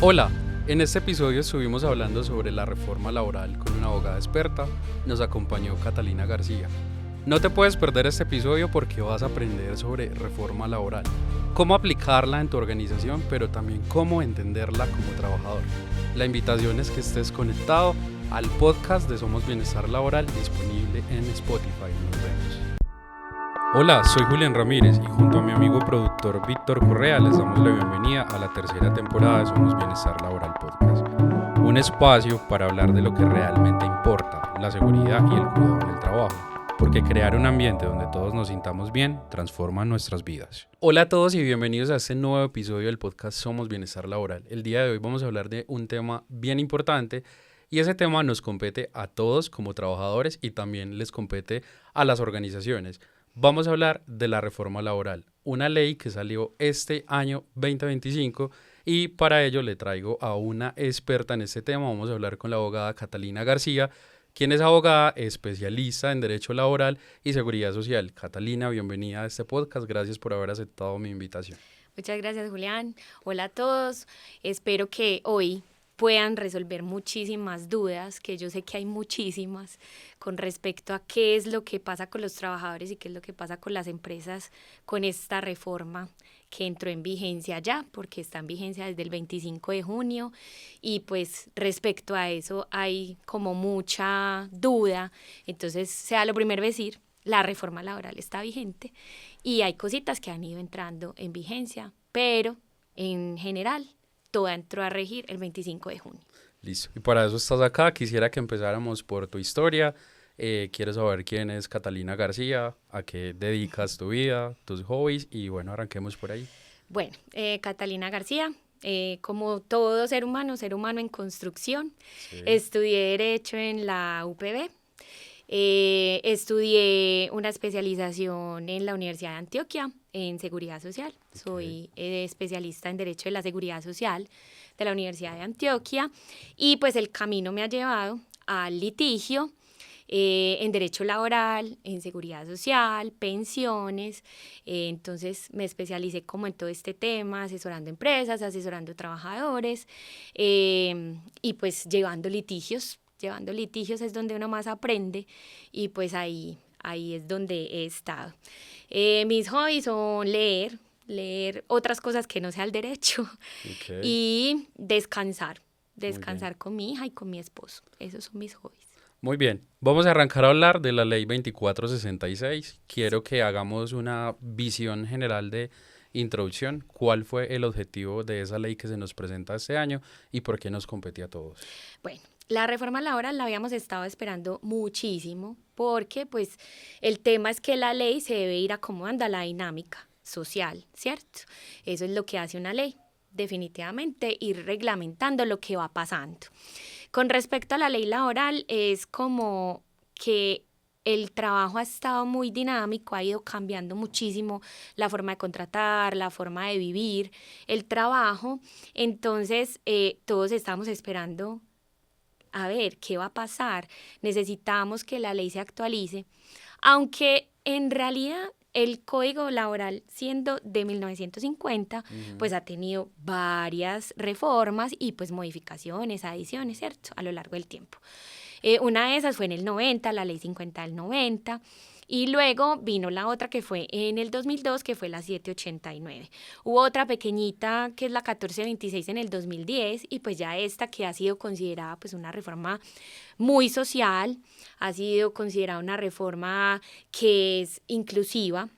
Hola, en este episodio estuvimos hablando sobre la reforma laboral con una abogada experta. Nos acompañó Catalina García. No te puedes perder este episodio porque vas a aprender sobre reforma laboral, cómo aplicarla en tu organización, pero también cómo entenderla como trabajador. La invitación es que estés conectado al podcast de Somos Bienestar Laboral disponible en Spotify. Nos vemos. Hola, soy Julián Ramírez y junto a mi amigo productor Víctor Correa les damos la bienvenida a la tercera temporada de Somos Bienestar Laboral Podcast. Un espacio para hablar de lo que realmente importa, la seguridad y el cuidado en el trabajo. Porque crear un ambiente donde todos nos sintamos bien transforma nuestras vidas. Hola a todos y bienvenidos a este nuevo episodio del podcast Somos Bienestar Laboral. El día de hoy vamos a hablar de un tema bien importante y ese tema nos compete a todos como trabajadores y también les compete a las organizaciones. Vamos a hablar de la reforma laboral, una ley que salió este año 2025 y para ello le traigo a una experta en este tema. Vamos a hablar con la abogada Catalina García, quien es abogada especialista en Derecho Laboral y Seguridad Social. Catalina, bienvenida a este podcast. Gracias por haber aceptado mi invitación. Muchas gracias, Julián. Hola a todos. Espero que hoy puedan resolver muchísimas dudas, que yo sé que hay muchísimas, con respecto a qué es lo que pasa con los trabajadores y qué es lo que pasa con las empresas con esta reforma que entró en vigencia ya, porque está en vigencia desde el 25 de junio y pues respecto a eso hay como mucha duda. Entonces, sea lo primero decir, la reforma laboral está vigente y hay cositas que han ido entrando en vigencia, pero en general todo entró a regir el 25 de junio. Listo. Y para eso estás acá. Quisiera que empezáramos por tu historia. Quiero saber quién es Catalina García, a qué dedicas tu vida, tus hobbies y bueno, arranquemos por ahí. Bueno, Catalina García, como todo ser humano en construcción, sí. Estudié Derecho en la UPB. Estudié una especialización en la Universidad de Antioquia en Seguridad Social. Okay. Soy especialista en Derecho de la Seguridad Social de la Universidad de Antioquia y pues el camino me ha llevado al litigio en Derecho Laboral, en Seguridad Social, pensiones. Entonces me especialicé como en todo este tema, asesorando empresas, asesorando trabajadores y pues llevando litigios. Llevando litigios es donde uno más aprende y pues ahí es donde he estado. Mis hobbies son leer otras cosas que no sea el derecho. Okay. Y descansar con mi hija y con mi esposo. Esos son mis hobbies. Muy bien, vamos a arrancar a hablar de la ley 2466. Quiero que hagamos una visión general de introducción. ¿Cuál fue el objetivo de esa ley que se nos presenta este año y por qué nos compete a todos? Bueno, la reforma laboral la habíamos estado esperando muchísimo porque pues el tema es que la ley se debe ir acomodando a la dinámica social, ¿cierto? Eso es lo que hace una ley, definitivamente ir reglamentando lo que va pasando. Con respecto a la ley laboral es como que el trabajo ha estado muy dinámico, ha ido cambiando muchísimo la forma de contratar, la forma de vivir el trabajo. Entonces, todos estamos esperando a ver qué va a pasar. Necesitamos que la ley se actualice, aunque en realidad el Código Laboral, siendo de 1950, pues ha tenido varias reformas y pues modificaciones, adiciones, ¿cierto? A lo largo del tiempo. Una de esas fue en el 90, la Ley 50 del 90, y luego vino la otra que fue en el 2002, que fue la 789. Hubo otra pequeñita que es la 1426 en el 2010 y pues ya esta que ha sido considerada pues una reforma muy social, ha sido considerada una reforma que es inclusiva,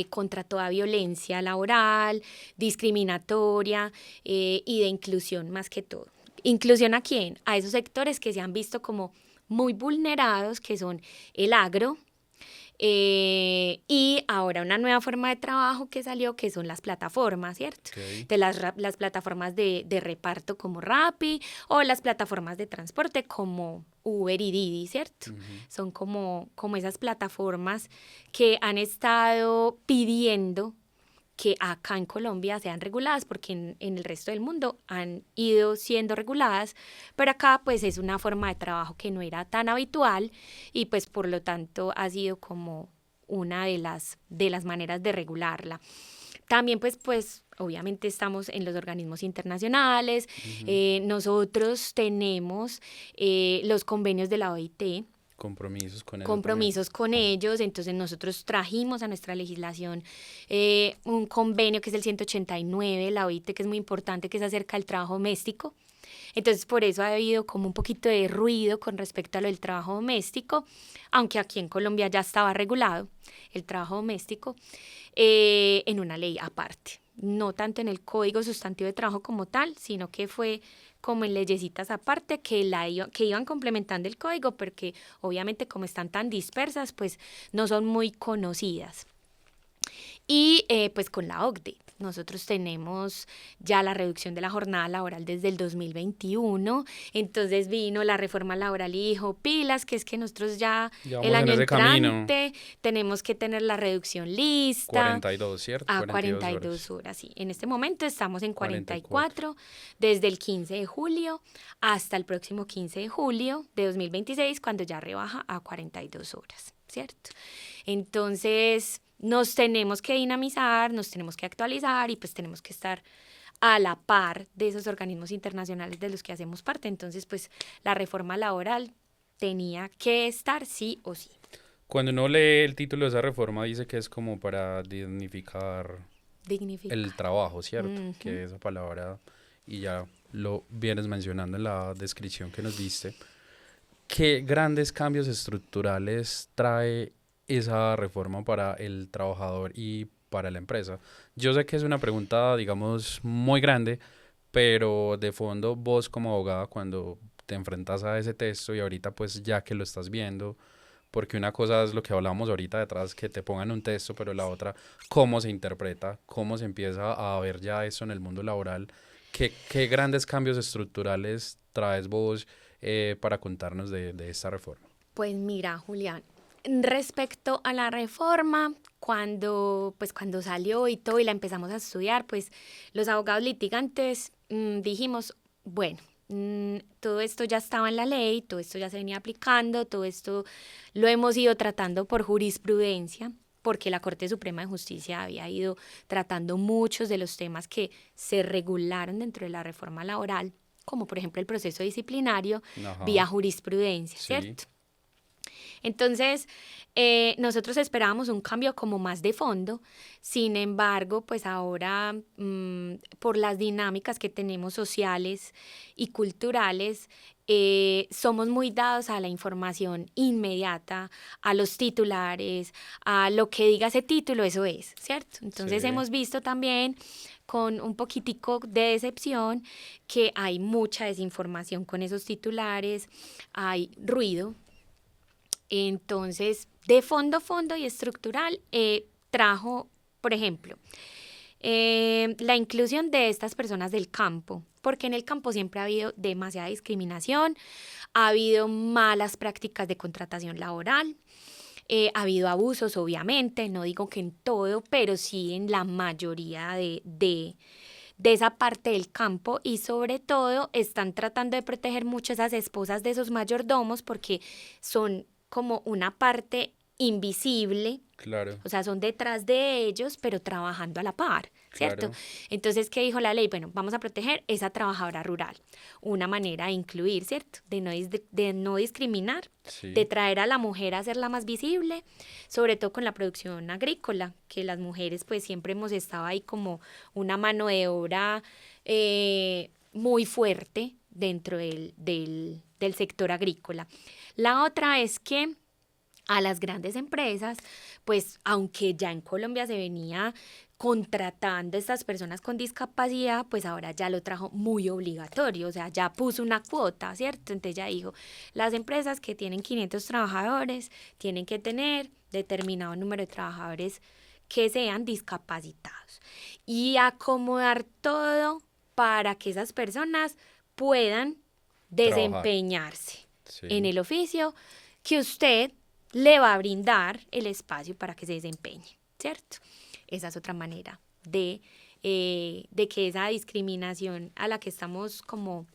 contra toda violencia laboral, discriminatoria y de inclusión más que todo. ¿Inclusión a quién? A esos sectores que se han visto como muy vulnerados, que son el agro, y ahora una nueva forma de trabajo que salió, que son las plataformas, ¿cierto? Okay. De las plataformas de reparto como Rappi o las plataformas de transporte como Uber y Didi, ¿cierto? Son como esas plataformas que han estado pidiendo que acá en Colombia sean reguladas, porque en el resto del mundo han ido siendo reguladas, pero acá pues es una forma de trabajo que no era tan habitual y pues por lo tanto ha sido como una de las maneras de regularla. También pues obviamente estamos en los organismos internacionales, nosotros tenemos los convenios de la OIT, compromisos con ellos, entonces nosotros trajimos a nuestra legislación un convenio que es el 189 de la OIT, que es muy importante, que es acerca del trabajo doméstico. Entonces por eso ha habido como un poquito de ruido con respecto a lo del trabajo doméstico, aunque aquí en Colombia ya estaba regulado el trabajo doméstico en una ley aparte, no tanto en el Código Sustantivo de Trabajo como tal, sino que fue como en leyesitas aparte que iban complementando el código, porque obviamente como están tan dispersas, pues no son muy conocidas. Y pues con la OCDE, nosotros tenemos ya la reducción de la jornada laboral desde el 2021, entonces vino la reforma laboral y dijo, pilas, que es que nosotros ya el año entrante tenemos que tener la reducción lista. 42, ¿cierto? A 42 horas, sí. En este momento estamos en 44, desde el 15 de julio hasta el próximo 15 de julio de 2026, cuando ya rebaja a 42 horas, ¿cierto? Entonces nos tenemos que dinamizar, nos tenemos que actualizar y pues tenemos que estar a la par de esos organismos internacionales de los que hacemos parte. Entonces pues la reforma laboral tenía que estar sí o sí. Cuando uno lee el título de esa reforma dice que es como para dignificar el trabajo, ¿cierto? Que esa palabra, y ya lo vienes mencionando en la descripción que nos diste. ¿Qué grandes cambios estructurales trae esa reforma para el trabajador y para la empresa? Yo sé que es una pregunta, digamos, muy grande, pero de fondo vos como abogada, cuando te enfrentas a ese texto y ahorita pues ya que lo estás viendo, porque una cosa es lo que hablábamos ahorita detrás, que te pongan un texto, pero la otra, cómo se interpreta, cómo se empieza a ver ya eso en el mundo laboral. ¿Qué grandes cambios estructurales traes vos para contarnos de esta reforma? Pues mira, Julián, respecto a la reforma, cuando salió y todo y la empezamos a estudiar, pues los abogados litigantes dijimos, bueno, todo esto ya estaba en la ley, todo esto ya se venía aplicando, todo esto lo hemos ido tratando por jurisprudencia, porque la Corte Suprema de Justicia había ido tratando muchos de los temas que se regularon dentro de la reforma laboral, como por ejemplo el proceso disciplinario, vía jurisprudencia, ¿cierto? Entonces, nosotros esperábamos un cambio como más de fondo, sin embargo, pues ahora por las dinámicas que tenemos sociales y culturales, somos muy dados a la información inmediata, a los titulares, a lo que diga ese título, eso es, ¿cierto? Entonces hemos visto también con un poquitico de decepción que hay mucha desinformación con esos titulares, hay ruido. Entonces, de fondo y estructural, trajo, por ejemplo, la inclusión de estas personas del campo, porque en el campo siempre ha habido demasiada discriminación, ha habido malas prácticas de contratación laboral, ha habido abusos, obviamente, no digo que en todo, pero sí en la mayoría de esa parte del campo, y sobre todo están tratando de proteger mucho esas esposas de esos mayordomos porque son como una parte invisible, claro, o sea, son detrás de ellos, pero trabajando a la par, ¿cierto? Claro. Entonces, ¿qué dijo la ley? Bueno, vamos a proteger esa trabajadora rural, una manera de incluir, ¿cierto? De no discriminar, de traer a la mujer a hacerla más visible, sobre todo con la producción agrícola, que las mujeres pues siempre hemos estado ahí como una mano de obra muy fuerte dentro del sector agrícola. La otra es que a las grandes empresas, pues aunque ya en Colombia se venía contratando a estas personas con discapacidad, pues ahora ya lo trajo muy obligatorio, o sea, ya puso una cuota, ¿cierto? Entonces ya dijo, las empresas que tienen 500 trabajadores tienen que tener determinado número de trabajadores que sean discapacitados y acomodar todo para que esas personas puedan desempeñarse en el oficio que usted le va a brindar el espacio para que se desempeñe, ¿cierto? Esa es otra manera de que esa discriminación a la que estamos como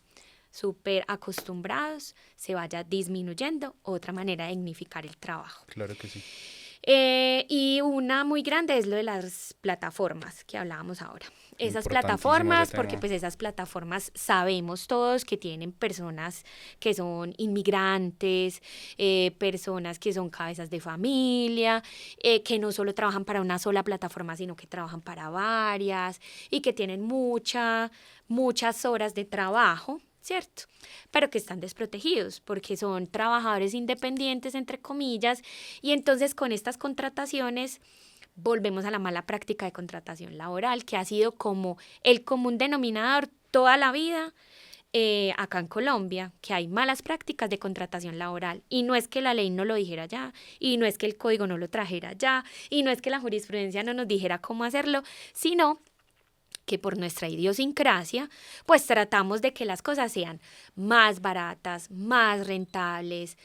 súper acostumbrados se vaya disminuyendo, otra manera de dignificar el trabajo. Claro que sí. Y una muy grande es lo de las plataformas que hablábamos ahora. Esas Importantísimo plataformas, ese porque tema. pues esas plataformas sabemos todos que tienen personas que son inmigrantes, personas que son cabezas de familia, que no solo trabajan para una sola plataforma, sino que trabajan para varias y que tienen muchas horas de trabajo, ¿cierto? Pero que están desprotegidos porque son trabajadores independientes, entre comillas, y entonces con estas contrataciones volvemos a la mala práctica de contratación laboral, que ha sido como el común denominador toda la vida acá en Colombia, que hay malas prácticas de contratación laboral. Y no es que la ley no lo dijera ya, y no es que el código no lo trajera ya, y no es que la jurisprudencia no nos dijera cómo hacerlo, sino que por nuestra idiosincrasia, pues tratamos de que las cosas sean más baratas, más rentables,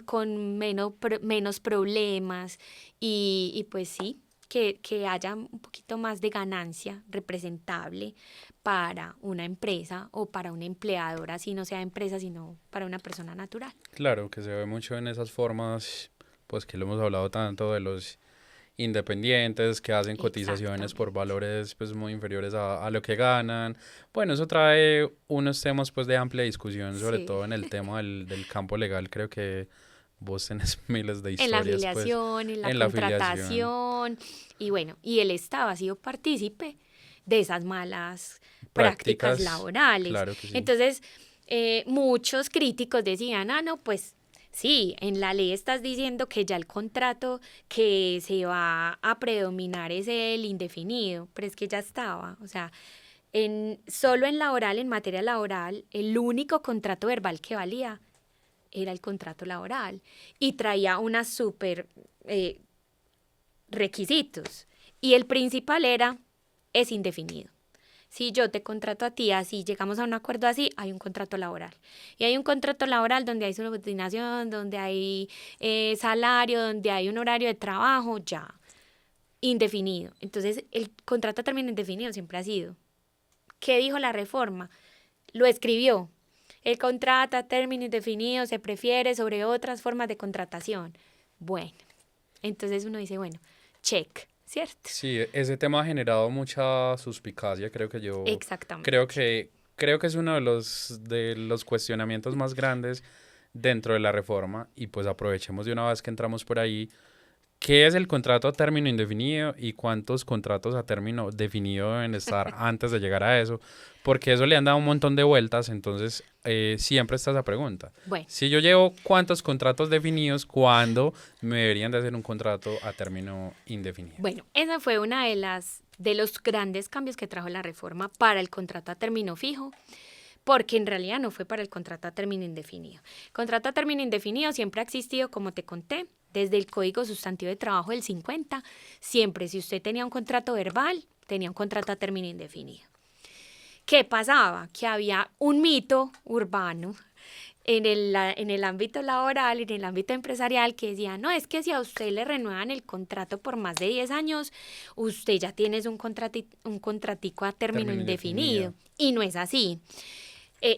con menos problemas y pues sí, que haya un poquito más de ganancia representable para una empresa o para un empleador, así no sea empresa, sino para una persona natural. Claro, que se ve mucho en esas formas, pues que lo hemos hablado tanto de los independientes que hacen cotizaciones por Exactamente. valores pues muy inferiores a lo que ganan. Bueno, eso trae unos temas pues de amplia discusión, sobre Sí. todo en el tema del campo legal. Creo que vos tenés miles de En la historias pues afiliación, en la en la afiliación, contratación, y bueno, y el Estado ha sido partícipe de esas malas prácticas prácticas, laborales. claro que sí. Entonces, muchos críticos decían, ah, no, pues sí, en la ley estás diciendo que ya el contrato que se va a predominar es el indefinido, pero es que ya estaba, o sea, solo en laboral, en materia laboral, el único contrato verbal que valía era el contrato laboral y traía unas súper requisitos. Y el principal es indefinido. Si yo te contrato a ti, así llegamos a un acuerdo así, hay un contrato laboral. Y hay un contrato laboral donde hay subordinación, donde hay salario, donde hay un horario de trabajo, ya, indefinido. Entonces, el contrato a término indefinido siempre ha sido. ¿Qué dijo la reforma? Lo escribió. El contrato a término indefinido se prefiere sobre otras formas de contratación. Bueno, entonces uno dice, bueno, check, ¿cierto? Sí, ese tema ha generado mucha suspicacia, creo Exactamente. que creo que es uno de los cuestionamientos más grandes dentro de la reforma y pues aprovechemos de una vez que entramos por ahí. ¿Qué es el contrato a término indefinido y cuántos contratos a término definido deben estar antes de llegar a eso? Porque eso le han dado un montón de vueltas, entonces siempre está esa pregunta. Bueno, Si yo llevo cuántos contratos definidos, ¿cuándo me deberían de hacer un contrato a término indefinido? bueno, esa fue una de los grandes cambios que trajo la reforma para el contrato a término fijo, porque en realidad no fue para el contrato a término indefinido. El contrato a término indefinido siempre ha existido, como te conté, desde el Código Sustantivo de Trabajo del 50. Siempre, si usted tenía un contrato verbal, tenía un contrato a término indefinido. ¿Qué pasaba? Que había un mito urbano en el ámbito laboral, en el ámbito empresarial, que decía, no, es que si a usted le renuevan el contrato por más de 10 años, usted ya tiene un contratico a término Término indefinido. indefinido. Y no es así.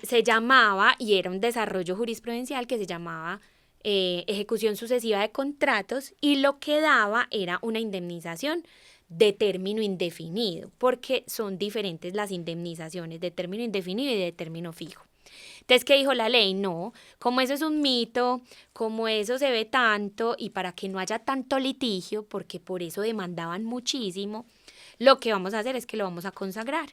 Se llamaba, y era un desarrollo jurisprudencial que se llamaba ejecución sucesiva de contratos, y lo que daba era una indemnización de término indefinido, porque son diferentes las indemnizaciones de término indefinido y de término fijo. Entonces, ¿qué dijo la ley? No, como eso es un mito, como eso se ve tanto y para que no haya tanto litigio, porque por eso demandaban muchísimo, lo que vamos a hacer es que lo vamos a consagrar.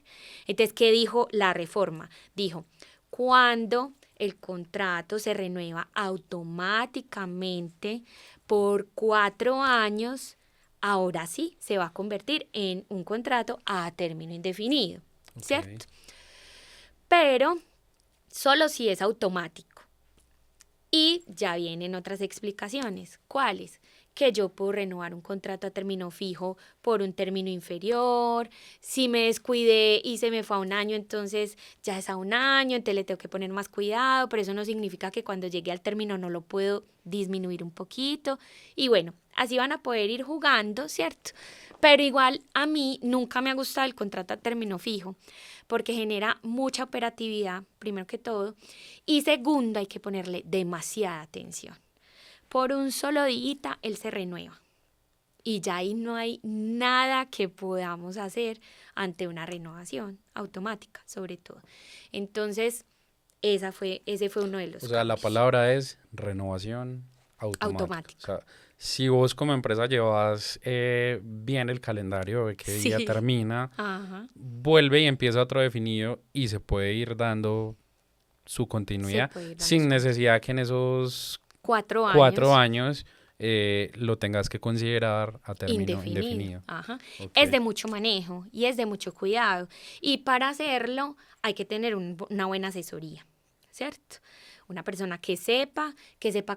Entonces, ¿qué dijo la reforma? Dijo, cuando el contrato se renueva automáticamente por 4 años, ahora sí se va a convertir en un contrato a término indefinido, Ok. ¿cierto? Pero solo si es automático. Y ya vienen otras explicaciones. ¿Cuáles? Que yo puedo renovar un contrato a término fijo por un término inferior. Si me descuidé y se me fue a un año, entonces ya es a un año, entonces le tengo que poner más cuidado, pero eso no significa que cuando llegue al término no lo puedo disminuir un poquito. Y bueno, así van a poder ir jugando, ¿cierto? Pero igual a mí nunca me ha gustado el contrato a término fijo, porque genera mucha operatividad, primero que todo, y segundo, hay que ponerle demasiada atención. Por un solo día él se renueva. y ya ahí no hay nada que podamos hacer ante una renovación automática, sobre todo. Entonces, ese fue uno de los O sea, la cambios. palabra es renovación automática. O sea, si vos como empresa llevas bien el calendario de qué día Sí. termina, Ajá. vuelve y empieza otro definido y se puede ir dando su continuidad Se puede ir dando sin su necesidad que en esos 4 4 años. años lo tengas que considerar a término indefinido. Ajá. Ok. Es de mucho manejo y es de mucho cuidado. Y para hacerlo hay que tener una buena asesoría, ¿cierto? Una persona que sepa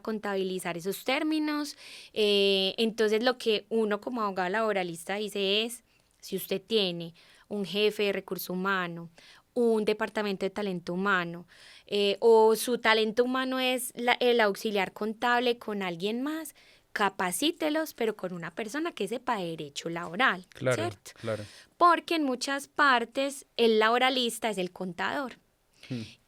contabilizar esos términos. Entonces lo que uno como abogado laboralista dice es, si usted tiene un jefe de recurso humano, un departamento de talento humano, o su talento humano es el auxiliar contable con alguien más, capacítelos, pero con una persona que sepa derecho laboral, Claro, ¿cierto? claro. Porque en muchas partes el laboralista es el contador.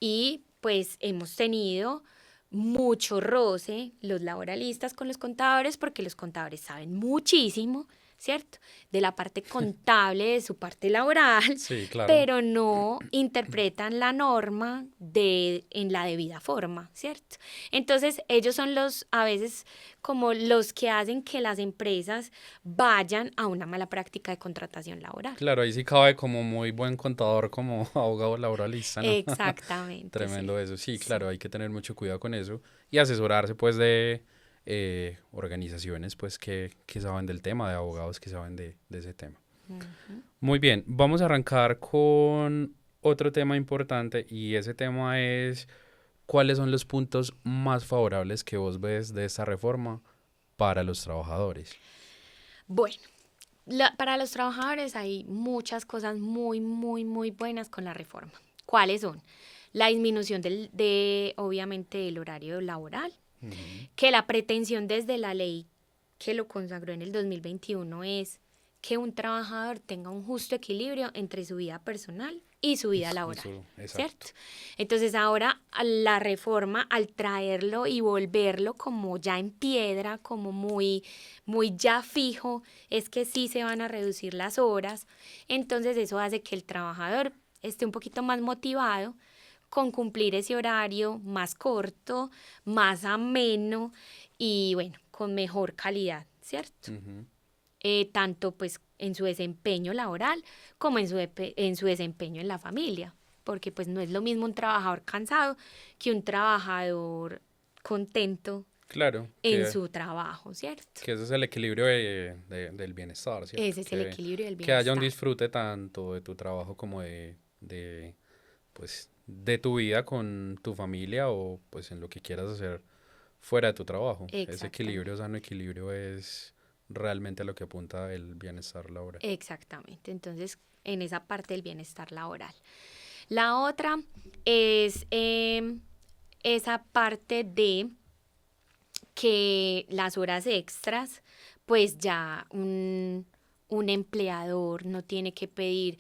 Y pues hemos tenido mucho roce los laboralistas con los contadores porque los contadores saben muchísimo, ¿cierto? De la parte contable, de su parte laboral, Sí, claro. pero no interpretan la norma en la debida forma, ¿cierto? Entonces ellos son a veces como los que hacen que las empresas vayan a una mala práctica de contratación laboral. Claro, ahí sí cabe como muy buen contador como abogado laboralista, ¿no? Exactamente. Tremendo Sí. eso. Sí, Sí. claro, hay que tener mucho cuidado con eso y asesorarse pues de organizaciones pues que saben del tema, de abogados que saben de ese tema. Ujú. Muy bien, vamos a arrancar con otro tema importante y ese tema es ¿cuáles son los puntos más favorables que vos ves de esta reforma para los trabajadores? Bueno, para los trabajadores hay muchas cosas muy, muy, muy buenas con la reforma. ¿Cuáles son? La disminución obviamente, del horario laboral, que la pretensión desde la ley que lo consagró en el 2021 es que un trabajador tenga un justo equilibrio entre su vida personal y su vida laboral, Exacto. ¿cierto? Entonces ahora la reforma, al traerlo y volverlo como ya en piedra, como muy, muy ya fijo, es que sí se van a reducir las horas. Entonces eso hace que el trabajador esté un poquito más motivado con cumplir ese horario más corto, más ameno y bueno, con mejor calidad, ¿cierto? Tanto pues en su desempeño laboral como en su desempeño en la familia, porque pues no es lo mismo un trabajador cansado que un trabajador contento Claro, en su trabajo, ¿cierto? que ese es el equilibrio del bienestar, ¿cierto? Ese es el equilibrio del Que haya un bienestar. disfrute tanto de tu trabajo como pues, de tu vida con tu familia o pues en lo que quieras hacer fuera de tu trabajo. Ese equilibrio, sano equilibrio es realmente a lo que apunta el bienestar laboral. Exactamente, entonces en esa parte del bienestar laboral. La otra es esa parte de que las horas extras, pues ya un empleador no tiene que pedir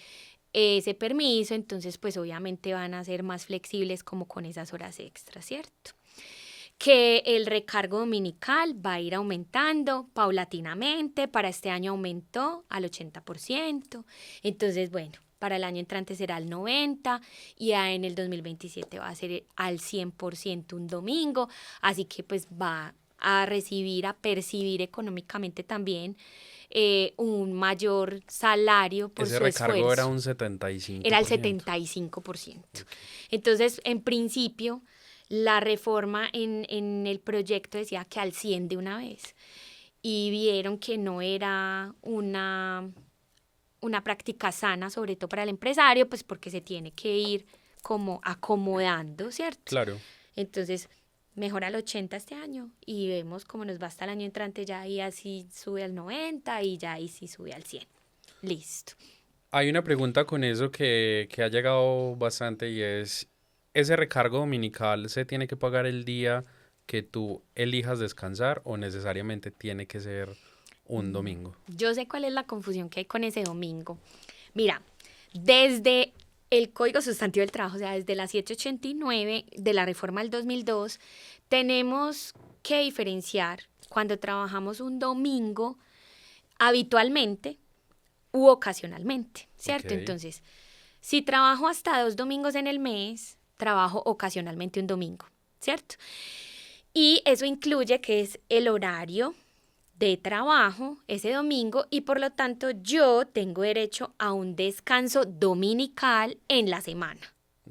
ese permiso, entonces pues obviamente van a ser más flexibles como con esas horas extras, ¿cierto? Que el recargo dominical va a ir aumentando paulatinamente, para este año aumentó al 80%, entonces bueno, para el año entrante será al 90% y ya en el 2027 va a ser al 100% un domingo, así que pues va a percibir económicamente también un mayor salario por Ese su recargo era esfuerzo. un 75%. Era el 75%. Okay. Entonces, en principio, la reforma en el proyecto decía que al 100 de una vez. Y vieron que no era una práctica sana, sobre todo para el empresario, pues porque se tiene que ir como acomodando, ¿cierto? Claro. Entonces, mejor al 80 este año y vemos cómo nos va hasta el año entrante, ya ahí así sube al 90 y ya ahí sí sube al 100. Listo. Hay una pregunta con eso que ha llegado bastante y es, ¿ese recargo dominical se tiene que pagar el día que tú elijas descansar o necesariamente tiene que ser un domingo? Yo sé cuál es la confusión que hay con ese domingo. Mira, desde el Código Sustantivo del Trabajo, o sea, desde la 789 de la reforma del 2002, tenemos que diferenciar cuando trabajamos un domingo habitualmente u ocasionalmente, ¿cierto? Ok. Entonces, si trabajo hasta 2 domingos en el mes, trabajo ocasionalmente un domingo, ¿cierto? Y eso incluye que es el horario de trabajo ese domingo y por lo tanto yo tengo derecho a un descanso dominical en la semana.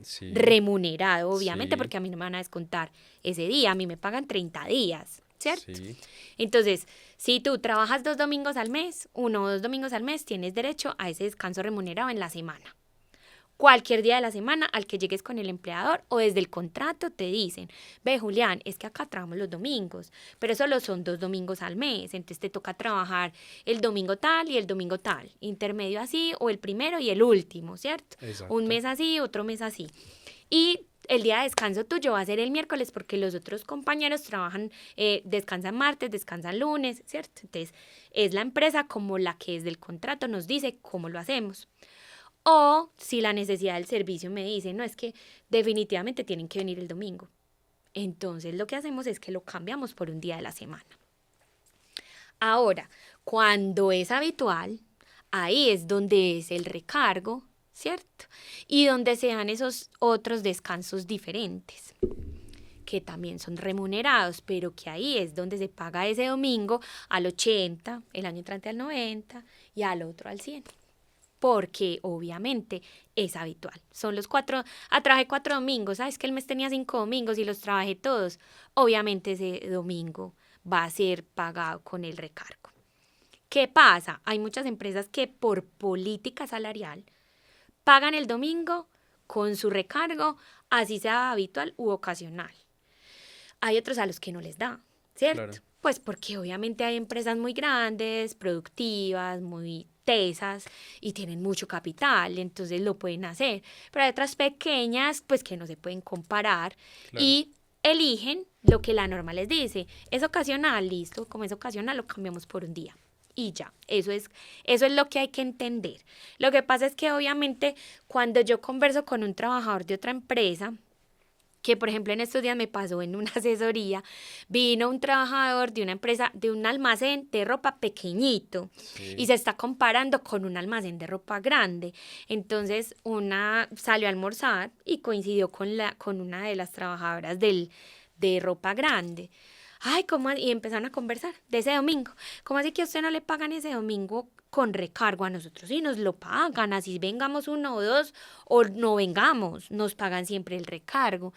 Sí, Remunerado, obviamente, sí, porque a mí no me van a descontar ese día, a mí me pagan 30 días, ¿cierto? sí. Entonces, si tú trabajas 2 domingos al mes, 1 o 2 domingos al mes, tienes derecho a ese descanso remunerado en la semana. Cualquier día de la semana al que llegues con el empleador o desde el contrato te dicen, ve Julián, es que acá trabajamos los domingos, pero solo son 2 domingos al mes, entonces te toca trabajar el domingo tal y el domingo tal, intermedio así o el primero y el último, ¿cierto? Un Exacto. mes así, otro mes así. Y el día de descanso tuyo va a ser el miércoles porque los otros compañeros trabajan, descansan martes, descansan lunes, ¿cierto? Entonces es la empresa como la que desde el contrato nos dice cómo lo hacemos. O si la necesidad del servicio me dice, no, es que definitivamente tienen que venir el domingo. Entonces lo que hacemos es que lo cambiamos por un día de la semana. Ahora, cuando es habitual, ahí es donde es el recargo, ¿cierto? Y donde se dan esos otros descansos diferentes, que también son remunerados, pero que ahí es donde se paga ese domingo al 80, el año entrante al 90 y al otro al 100. Porque obviamente es habitual. Son los 4, trabajé 4 domingos, ¿sabes que el mes tenía 5 domingos y los trabajé todos? Obviamente ese domingo va a ser pagado con el recargo. ¿Qué pasa? Hay muchas empresas que por política salarial pagan el domingo con su recargo, así sea habitual u ocasional. Hay otros a los que no les da, ¿cierto? Claro. Pues porque obviamente hay empresas muy grandes, productivas, muy tesas y tienen mucho capital, entonces lo pueden hacer. Pero hay otras pequeñas, pues que no se pueden comparar Claro. y eligen lo que la norma les dice. Es ocasional, listo, como es ocasional lo cambiamos por un día. Y ya, eso es lo que hay que entender. Lo que pasa es que obviamente cuando yo converso con un trabajador de otra empresa, que por ejemplo en estos días me pasó en una asesoría, vino un trabajador de una empresa, de un almacén de ropa pequeñito y Sí. se está comparando con un almacén de ropa grande. Entonces una salió a almorzar y coincidió con una de las trabajadoras de ropa grande. Ay, ¿cómo? Y empezaron a conversar de ese domingo. ¿Cómo así que a usted no le pagan ese domingo con recargo? A nosotros sí nos lo pagan, así vengamos 1 o 2 o no vengamos, nos pagan siempre el recargo.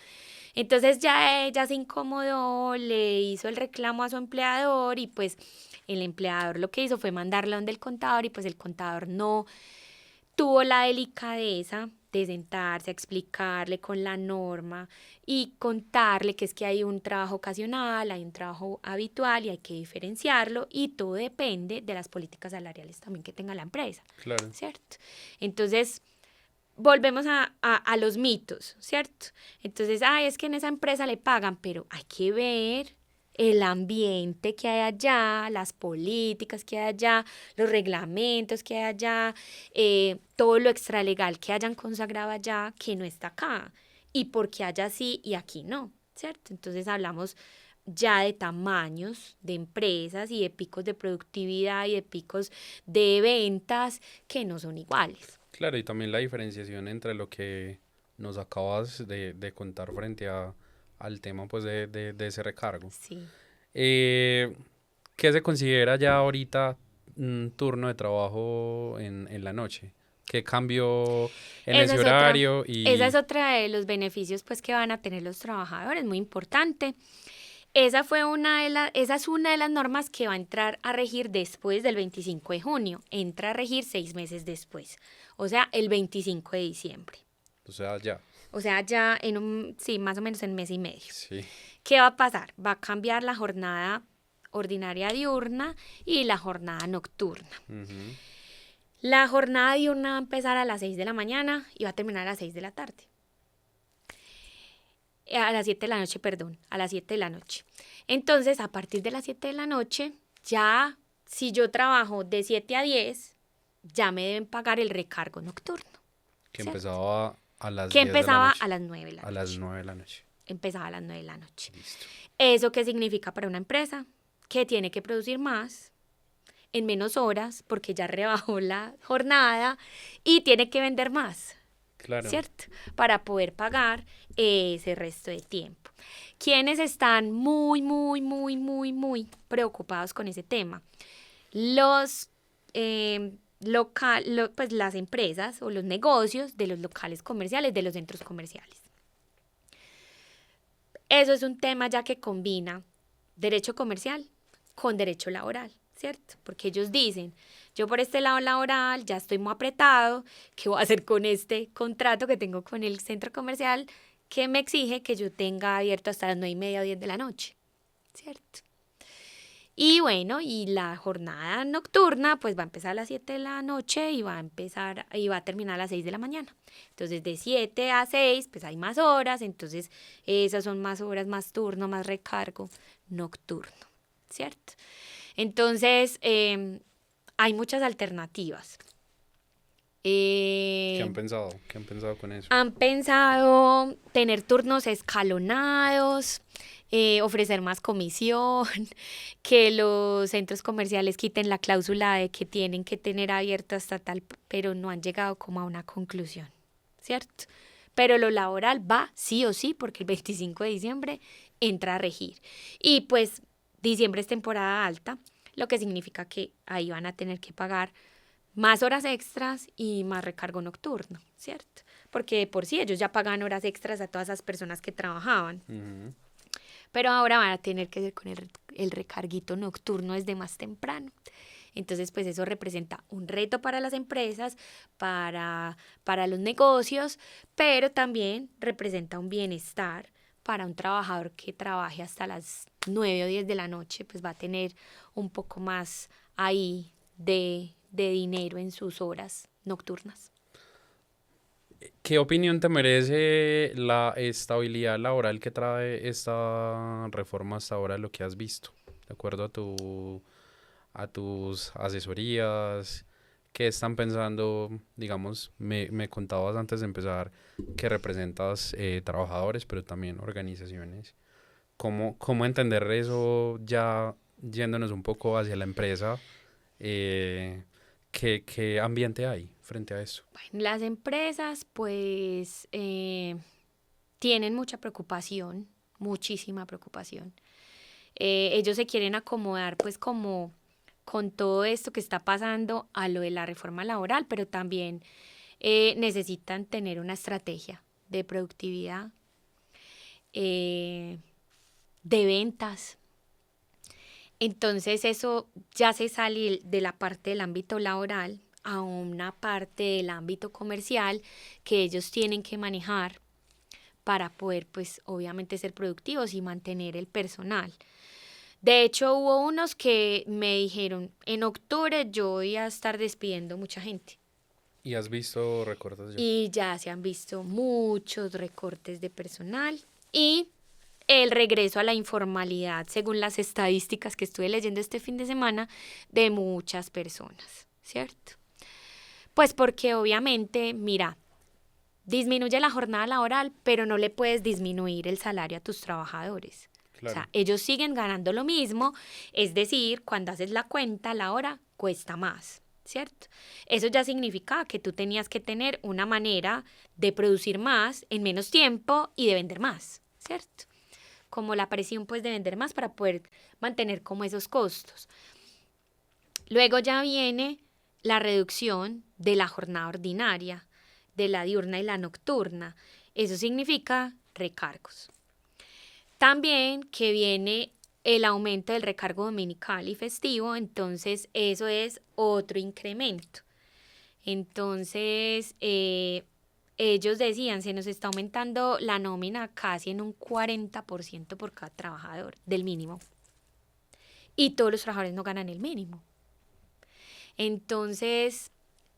Entonces ya ella se incomodó, le hizo el reclamo a su empleador y pues el empleador lo que hizo fue mandarla donde el contador y pues el contador no tuvo la delicadeza de sentarse a explicarle con la norma y contarle que es que hay un trabajo ocasional, hay un trabajo habitual y hay que diferenciarlo y todo depende de las políticas salariales también que tenga la empresa, Claro. ¿cierto? Entonces, volvemos a los mitos, ¿cierto? Entonces, ay, es que en esa empresa le pagan, pero hay que ver el ambiente que hay allá, las políticas que hay allá, los reglamentos que hay allá, todo lo extralegal que hayan consagrado allá, que no está acá, y porque allá sí y aquí no, ¿cierto? Entonces hablamos ya de tamaños de empresas y de picos de productividad y de picos de ventas que no son iguales. Claro, y también la diferenciación entre lo que nos acabas de contar frente al tema pues de ese recargo. Sí. Eh, ¿Qué se considera ya ahorita un turno de trabajo en la noche? ¿Qué cambió en Esa ese es otra, horario? esa es Y otra de los beneficios pues que van a tener los trabajadores, muy importante. Esa es una de las normas que va a entrar a regir después del 25 de junio. Entra a regir 6 meses después, o sea, el 25 de diciembre. o sea, ya. O sea, ya sí, más o menos en mes y medio. Sí. ¿Qué va a pasar? Va a cambiar la jornada ordinaria diurna y la jornada nocturna. Ujú. La jornada diurna va a empezar a las 6 de la mañana y va a terminar a las 6 de la tarde. A las 7 de la noche, perdón, a las 7 de la noche. Entonces, a partir de las 7 de la noche, ya si yo trabajo de 7 a 10, ya me deben pagar el recargo nocturno. Que ¿Cierto? empezaba a las Que 10 de la empezaba noche. a las 9 de la A las noche. 9 de la noche. Empezaba a las 9 de la noche. Listo. ¿Eso qué significa para una empresa? Que tiene que producir más. en menos horas porque ya rebajó la jornada y tiene que vender más, Claro. ¿cierto? Para poder pagar ese resto de tiempo. ¿Quiénes están muy preocupados con ese tema? Los pues las empresas o los negocios de los locales comerciales, de los centros comerciales. Eso es un tema ya que combina derecho comercial con derecho laboral, ¿cierto? Porque ellos dicen, yo por este lado laboral ya estoy muy apretado, ¿qué voy a hacer con este contrato que tengo con el centro comercial que me exige que yo tenga abierto hasta las 9:30 o 10 de la noche, ¿cierto? Y bueno, y la jornada nocturna pues va a empezar a las 7 de la noche y va a terminar a las 6 de la mañana. Entonces de 7 a 6 pues hay más horas, entonces esas son más horas, más turno, más recargo nocturno, ¿cierto? Entonces hay muchas alternativas. ¿Qué han pensado? ¿Qué han pensado con eso? Han pensado tener turnos escalonados, ofrecer más comisión, que los centros comerciales quiten la cláusula de que tienen que tener abierto hasta tal, pero no han llegado como a una conclusión, ¿cierto? Pero lo laboral va sí o sí porque el 25 de diciembre entra a regir. Y pues diciembre es temporada alta, lo que significa que ahí van a tener que pagar más horas extras y más recargo nocturno, ¿cierto? Porque por sí ellos ya pagan horas extras a todas esas personas que trabajaban. Ujú. Pero ahora van a tener que hacer con el recarguito nocturno desde más temprano. Entonces, pues eso representa un reto para las empresas, para los negocios, pero también representa un bienestar para un trabajador que trabaje hasta las 9 o 10 de la noche, pues va a tener un poco más ahí de dinero en sus horas nocturnas. ¿Qué opinión te merece la estabilidad laboral que trae esta reforma hasta ahora, lo que has visto? De acuerdo a tus asesorías, ¿qué están pensando? Digamos, me contabas antes de empezar que representas trabajadores, pero también organizaciones. ¿Cómo entender eso ya yéndonos un poco hacia la empresa? ¿Qué ambiente hay frente a eso? Bueno, las empresas pues tienen mucha preocupación, muchísima preocupación. Ellos se quieren acomodar pues como con todo esto que está pasando a lo de la reforma laboral, pero también necesitan tener una estrategia de productividad, de ventas. Entonces eso ya se sale de la parte del ámbito laboral a una parte del ámbito comercial que ellos tienen que manejar para poder pues obviamente ser productivos y mantener el personal. De hecho hubo unos que me dijeron, en octubre yo voy a estar despidiendo mucha gente. ¿Y has visto recortes ya? Y ya se han visto muchos recortes de personal y el regreso a la informalidad, según las estadísticas que estuve leyendo este fin de semana, de muchas personas, ¿cierto? Pues porque obviamente, mira, disminuye la jornada laboral, pero no le puedes disminuir el salario a tus trabajadores. Claro. O sea, ellos siguen ganando lo mismo, es decir, cuando haces la cuenta, la hora cuesta más, ¿cierto? Eso ya significa que tú tenías que tener una manera de producir más en menos tiempo y de vender más, ¿cierto? Como la presión pues de vender más para poder mantener como esos costos. Luego ya viene la reducción de la jornada ordinaria, de la diurna y la nocturna. Eso significa recargos. También que viene el aumento del recargo dominical y festivo, entonces eso es otro incremento. Entonces, ellos decían, se nos está aumentando la nómina casi en un 40% por cada trabajador del mínimo. Y todos los trabajadores no ganan el mínimo. Entonces,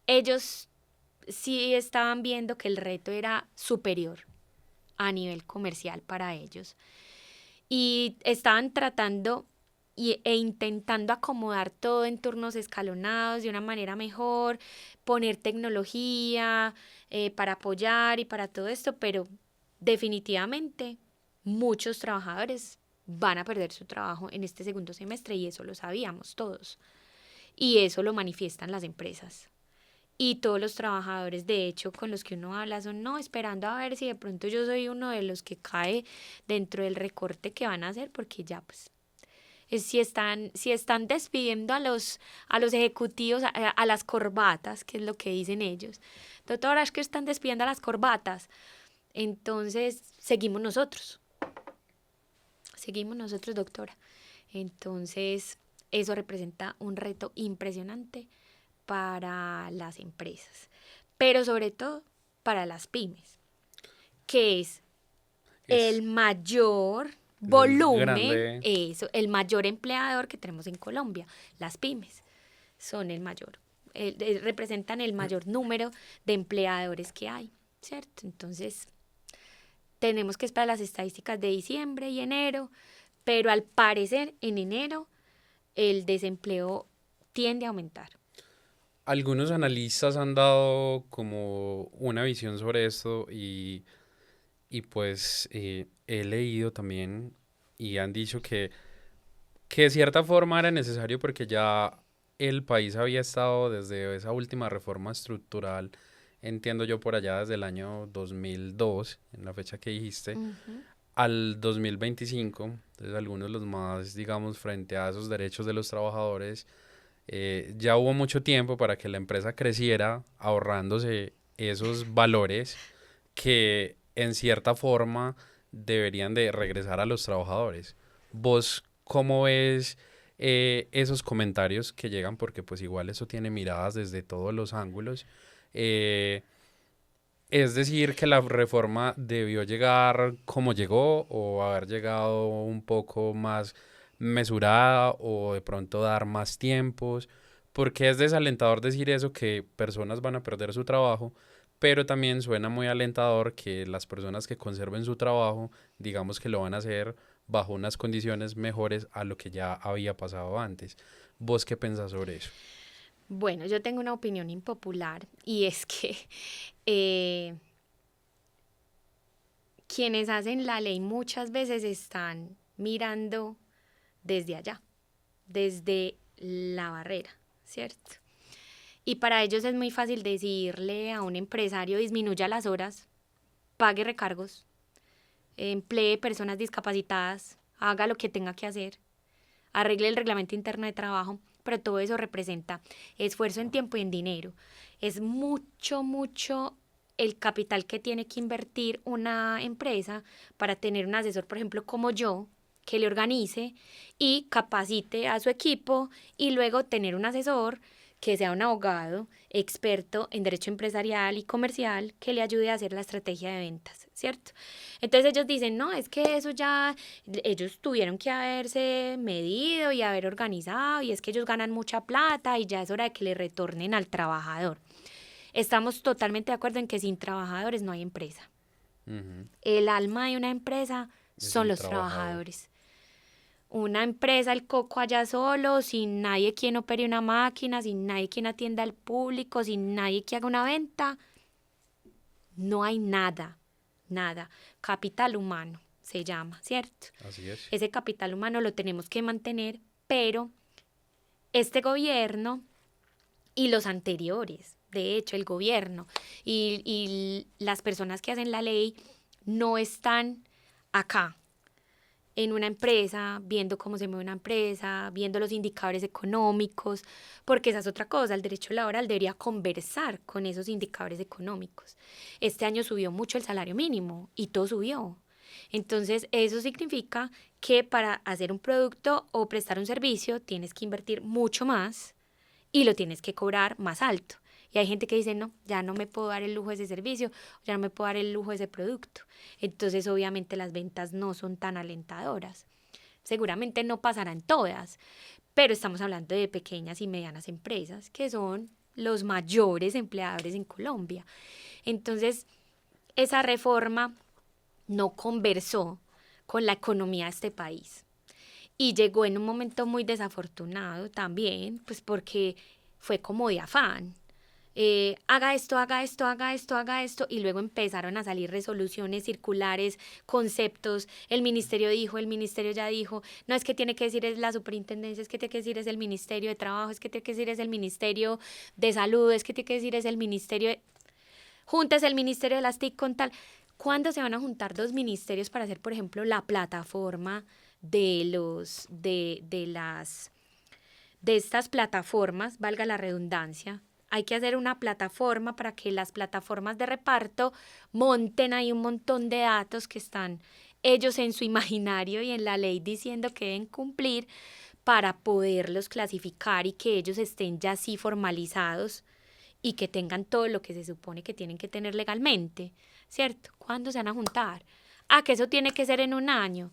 ellos sí estaban viendo que el reto era superior a nivel comercial para ellos. Y estaban tratando e intentando acomodar todo en turnos escalonados de una manera mejor, poner tecnología para apoyar y para todo esto, pero definitivamente muchos trabajadores van a perder su trabajo en este segundo semestre y eso lo sabíamos todos. y eso lo manifiestan las empresas. Y todos los trabajadores, de hecho, con los que uno habla son, no, esperando a ver si de pronto yo soy uno de los que cae dentro del recorte que van a hacer, porque ya pues, si están despidiendo a los ejecutivos, a las corbatas, que es lo que dicen ellos. Doctora, es que están despidiendo a las corbatas. Entonces, seguimos nosotros, doctora. Entonces, eso representa un reto impresionante para las empresas, pero sobre todo para las pymes, que es el mayor volumen, el mayor empleador que tenemos en Colombia. Las pymes son el mayor, representan el mayor número de empleadores que hay, ¿cierto? Entonces, tenemos que esperar las estadísticas de diciembre y enero, pero al parecer en enero el desempleo tiende a aumentar. Algunos analistas han dado como una visión sobre esto y pues he leído también y han dicho que de cierta forma era necesario porque ya el país había estado desde esa última reforma estructural, entiendo yo por allá desde el año 2002, en la fecha que dijiste, al 2025, entonces algunos de los más, digamos, frente a esos derechos de los trabajadores, ya hubo mucho tiempo para que la empresa creciera ahorrándose esos valores que en cierta forma deberían de regresar a los trabajadores. ¿Vos cómo ves esos comentarios que llegan? Porque pues igual eso tiene miradas desde todos los ángulos. Es decir, que la reforma debió llegar como llegó o haber llegado un poco más mesurada o de pronto dar más tiempos, porque es desalentador decir eso, que personas van a perder su trabajo, pero también suena muy alentador que las personas que conserven su trabajo, digamos que lo van a hacer bajo unas condiciones mejores a lo que ya había pasado antes. ¿Vos qué pensás sobre eso? Bueno, yo tengo una opinión impopular y es que quienes hacen la ley muchas veces están mirando desde allá, desde la barrera, ¿cierto? Y para ellos es muy fácil decirle a un empresario: disminuya las horas, pague recargos, emplee personas discapacitadas, haga lo que tenga que hacer, arregle el reglamento interno de trabajo, pero todo eso representa esfuerzo en tiempo y en dinero. Es mucho el capital que tiene que invertir una empresa para tener un asesor, por ejemplo, como yo, que le organice y capacite a su equipo, y luego tener un asesor que sea un abogado experto en derecho empresarial y comercial que le ayude a hacer la estrategia de ventas, ¿cierto? Entonces ellos dicen, no, es que eso ya, ellos tuvieron que haberse medido y haber organizado, y es que ellos ganan mucha plata y ya es hora de que le retornen al trabajador. Estamos totalmente de acuerdo en que sin trabajadores no hay empresa. El alma de una empresa son los trabajadores. Una empresa, el coco allá solo, sin nadie quien opere una máquina, sin nadie quien atienda al público, sin nadie que haga una venta, no hay nada. Capital humano se llama, ¿cierto? Así es. Ese capital humano lo tenemos que mantener, pero este gobierno y los anteriores, de hecho el gobierno y las personas que hacen la ley no están acá en una empresa, viendo cómo se mueve una empresa, viendo los indicadores económicos, porque esa es otra cosa. El derecho laboral debería conversar con esos indicadores económicos. Este año subió mucho el salario mínimo y todo subió. Entonces, eso significa que para hacer un producto o prestar un servicio tienes que invertir mucho más y lo tienes que cobrar más alto. Y hay gente que dice, no, ya no me puedo dar el lujo de ese servicio, ya no me puedo dar el lujo de ese producto. Entonces, obviamente, las ventas no son tan alentadoras. Seguramente no pasará en todas, pero estamos hablando de pequeñas y medianas empresas, que son los mayores empleadores en Colombia. Entonces, esa reforma no conversó con la economía de este país. Y llegó en un momento muy desafortunado también, pues porque fue como de afán. haga esto, haga esto, haga esto, haga esto, y luego empezaron a salir resoluciones circulares, conceptos, el ministerio dijo, el ministerio ya dijo, no es que tiene que decir es la superintendencia, es que tiene que decir es el ministerio de trabajo, es que tiene que decir es el ministerio de salud, es que tiene que decir es el ministerio de... Juntes el ministerio de las TIC con tal. ¿Cuándo se van a juntar dos ministerios para hacer, por ejemplo, la plataforma de estas plataformas, valga la redundancia? Hay que hacer una plataforma para que las plataformas de reparto monten ahí un montón de datos que están ellos en su imaginario y en la ley diciendo que deben cumplir para poderlos clasificar y que ellos estén ya así formalizados y que tengan todo lo que se supone que tienen que tener legalmente, ¿cierto? ¿Cuándo se van a juntar? Que eso tiene que ser en un año.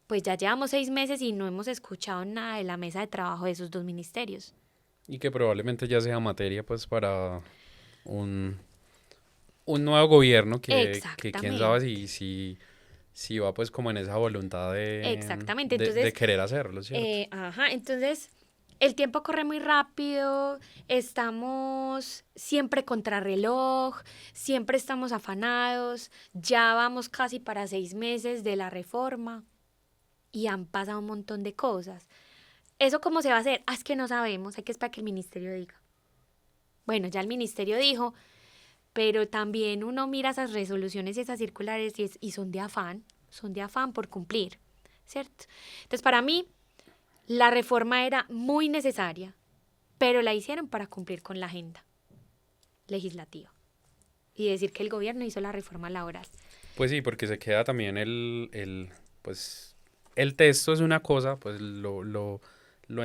Pues ya llevamos 6 meses y no hemos escuchado nada de la mesa de trabajo de esos dos ministerios. Y que probablemente ya sea materia pues para un, un nuevo gobierno que quién sabe si va pues como en esa voluntad Exactamente, de entonces, querer hacerlo, ¿cierto? Entonces el tiempo corre muy rápido, estamos siempre contrarreloj, siempre estamos afanados, ya vamos casi para 6 meses de la reforma y han pasado un montón de cosas. ¿Eso cómo se va a hacer? Es que no sabemos, hay que esperar que el ministerio diga. Bueno, ya el ministerio dijo, pero también uno mira esas resoluciones y esas circulares y son de afán por cumplir, ¿cierto? Entonces, para mí, la reforma era muy necesaria, pero la hicieron para cumplir con la agenda legislativa y decir que el gobierno hizo la reforma laboral. Pues sí, porque se queda también pues el texto es una cosa, pues lo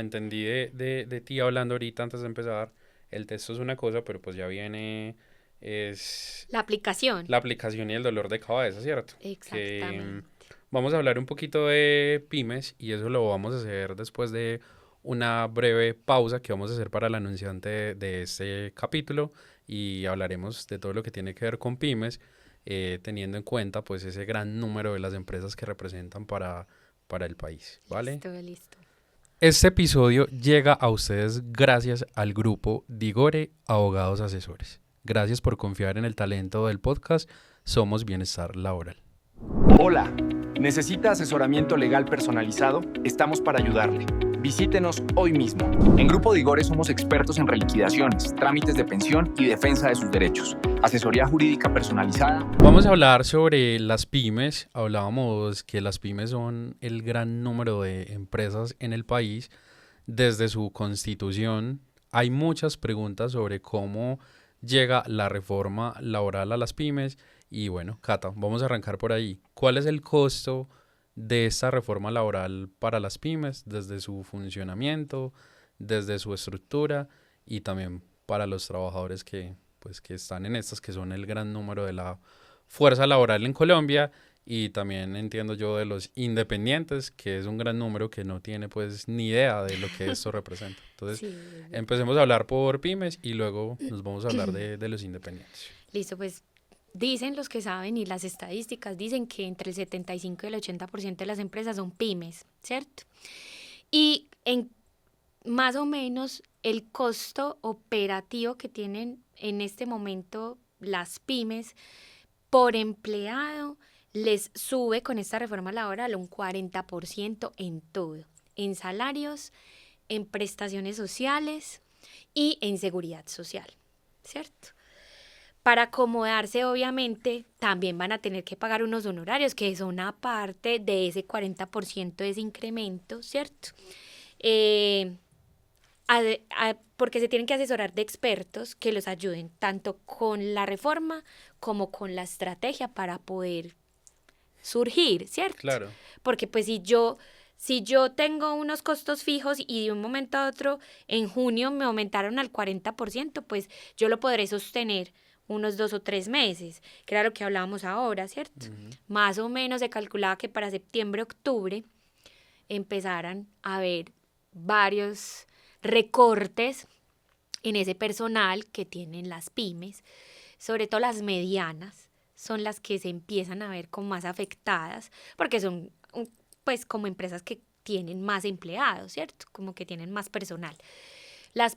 entendí de ti hablando ahorita antes de empezar. El texto es una cosa, pero pues ya viene es La aplicación. la aplicación y el dolor de cabeza, ¿cierto? Exactamente. Vamos a hablar un poquito de pymes y eso lo vamos a hacer después de una breve pausa que vamos a hacer para el anunciante de este capítulo y hablaremos de todo lo que tiene que ver con pymes, teniendo en cuenta pues ese gran número de las empresas que representan para el país, ¿vale? Listo. Este episodio llega a ustedes gracias al grupo Digore Abogados Asesores. Gracias por confiar en el talento del podcast Somos Bienestar Laboral. Hola, ¿necesita asesoramiento legal personalizado? Estamos para ayudarle. Visítenos hoy mismo. En Grupo Digore somos expertos en reliquidaciones, trámites de pensión y defensa de sus derechos. Asesoría jurídica personalizada. Vamos a hablar sobre las pymes. Hablábamos que las pymes son el gran número de empresas en el país. Desde su constitución hay muchas preguntas sobre cómo llega la reforma laboral a las pymes. Y bueno, Cata, vamos a arrancar por ahí. ¿Cuál es el costo de esta reforma laboral para las pymes desde su funcionamiento, desde su estructura y también para los trabajadores que están en estas, que son el gran número de la fuerza laboral en Colombia, y también entiendo yo de los independientes, que es un gran número que no tiene pues ni idea de lo que esto representa? Entonces, Sí. empecemos a hablar por pymes y luego nos vamos a hablar de los independientes. Listo, pues dicen los que saben y las estadísticas dicen que entre el 75 y el 80% de las empresas son pymes, ¿cierto? Y en más o menos el costo operativo que tienen en este momento las pymes por empleado les sube con esta reforma laboral un 40% en todo, en salarios, en prestaciones sociales y en seguridad social, ¿cierto? Para acomodarse, obviamente, también van a tener que pagar unos honorarios, que son aparte de ese 40% de ese incremento, ¿cierto? Porque se tienen que asesorar de expertos que los ayuden tanto con la reforma como con la estrategia para poder surgir, ¿cierto? Claro. Porque pues si yo tengo unos costos fijos y de un momento a otro en junio me aumentaron al 40%, pues yo lo podré sostener unos 2 o 3 meses, que era lo que hablábamos ahora, ¿cierto? Más o menos se calculaba que para septiembre, octubre empezaran a haber varios recortes en ese personal que tienen las pymes, sobre todo las medianas, son las que se empiezan a ver como más afectadas, porque son pues como empresas que tienen más empleados, ¿cierto? Como que tienen más personal. Las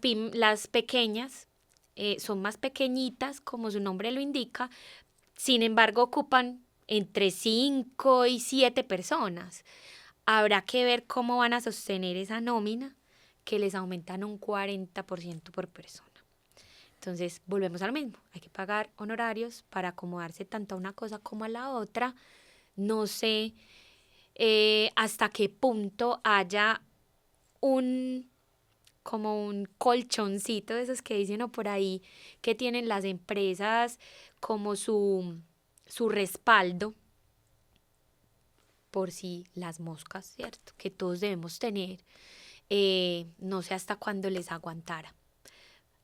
pequeñas son más pequeñitas, como su nombre lo indica, sin embargo ocupan entre 5 y 7 personas. Habrá que ver cómo van a sostener esa nómina que les aumentan un 40% por persona. Entonces, volvemos a lo mismo. Hay que pagar honorarios para acomodarse tanto a una cosa como a la otra. No sé hasta qué punto haya como un colchoncito de esos que dicen o por ahí, que tienen las empresas como su respaldo por si las moscas, ¿cierto? Que todos debemos tener. No sé hasta cuándo les aguantara.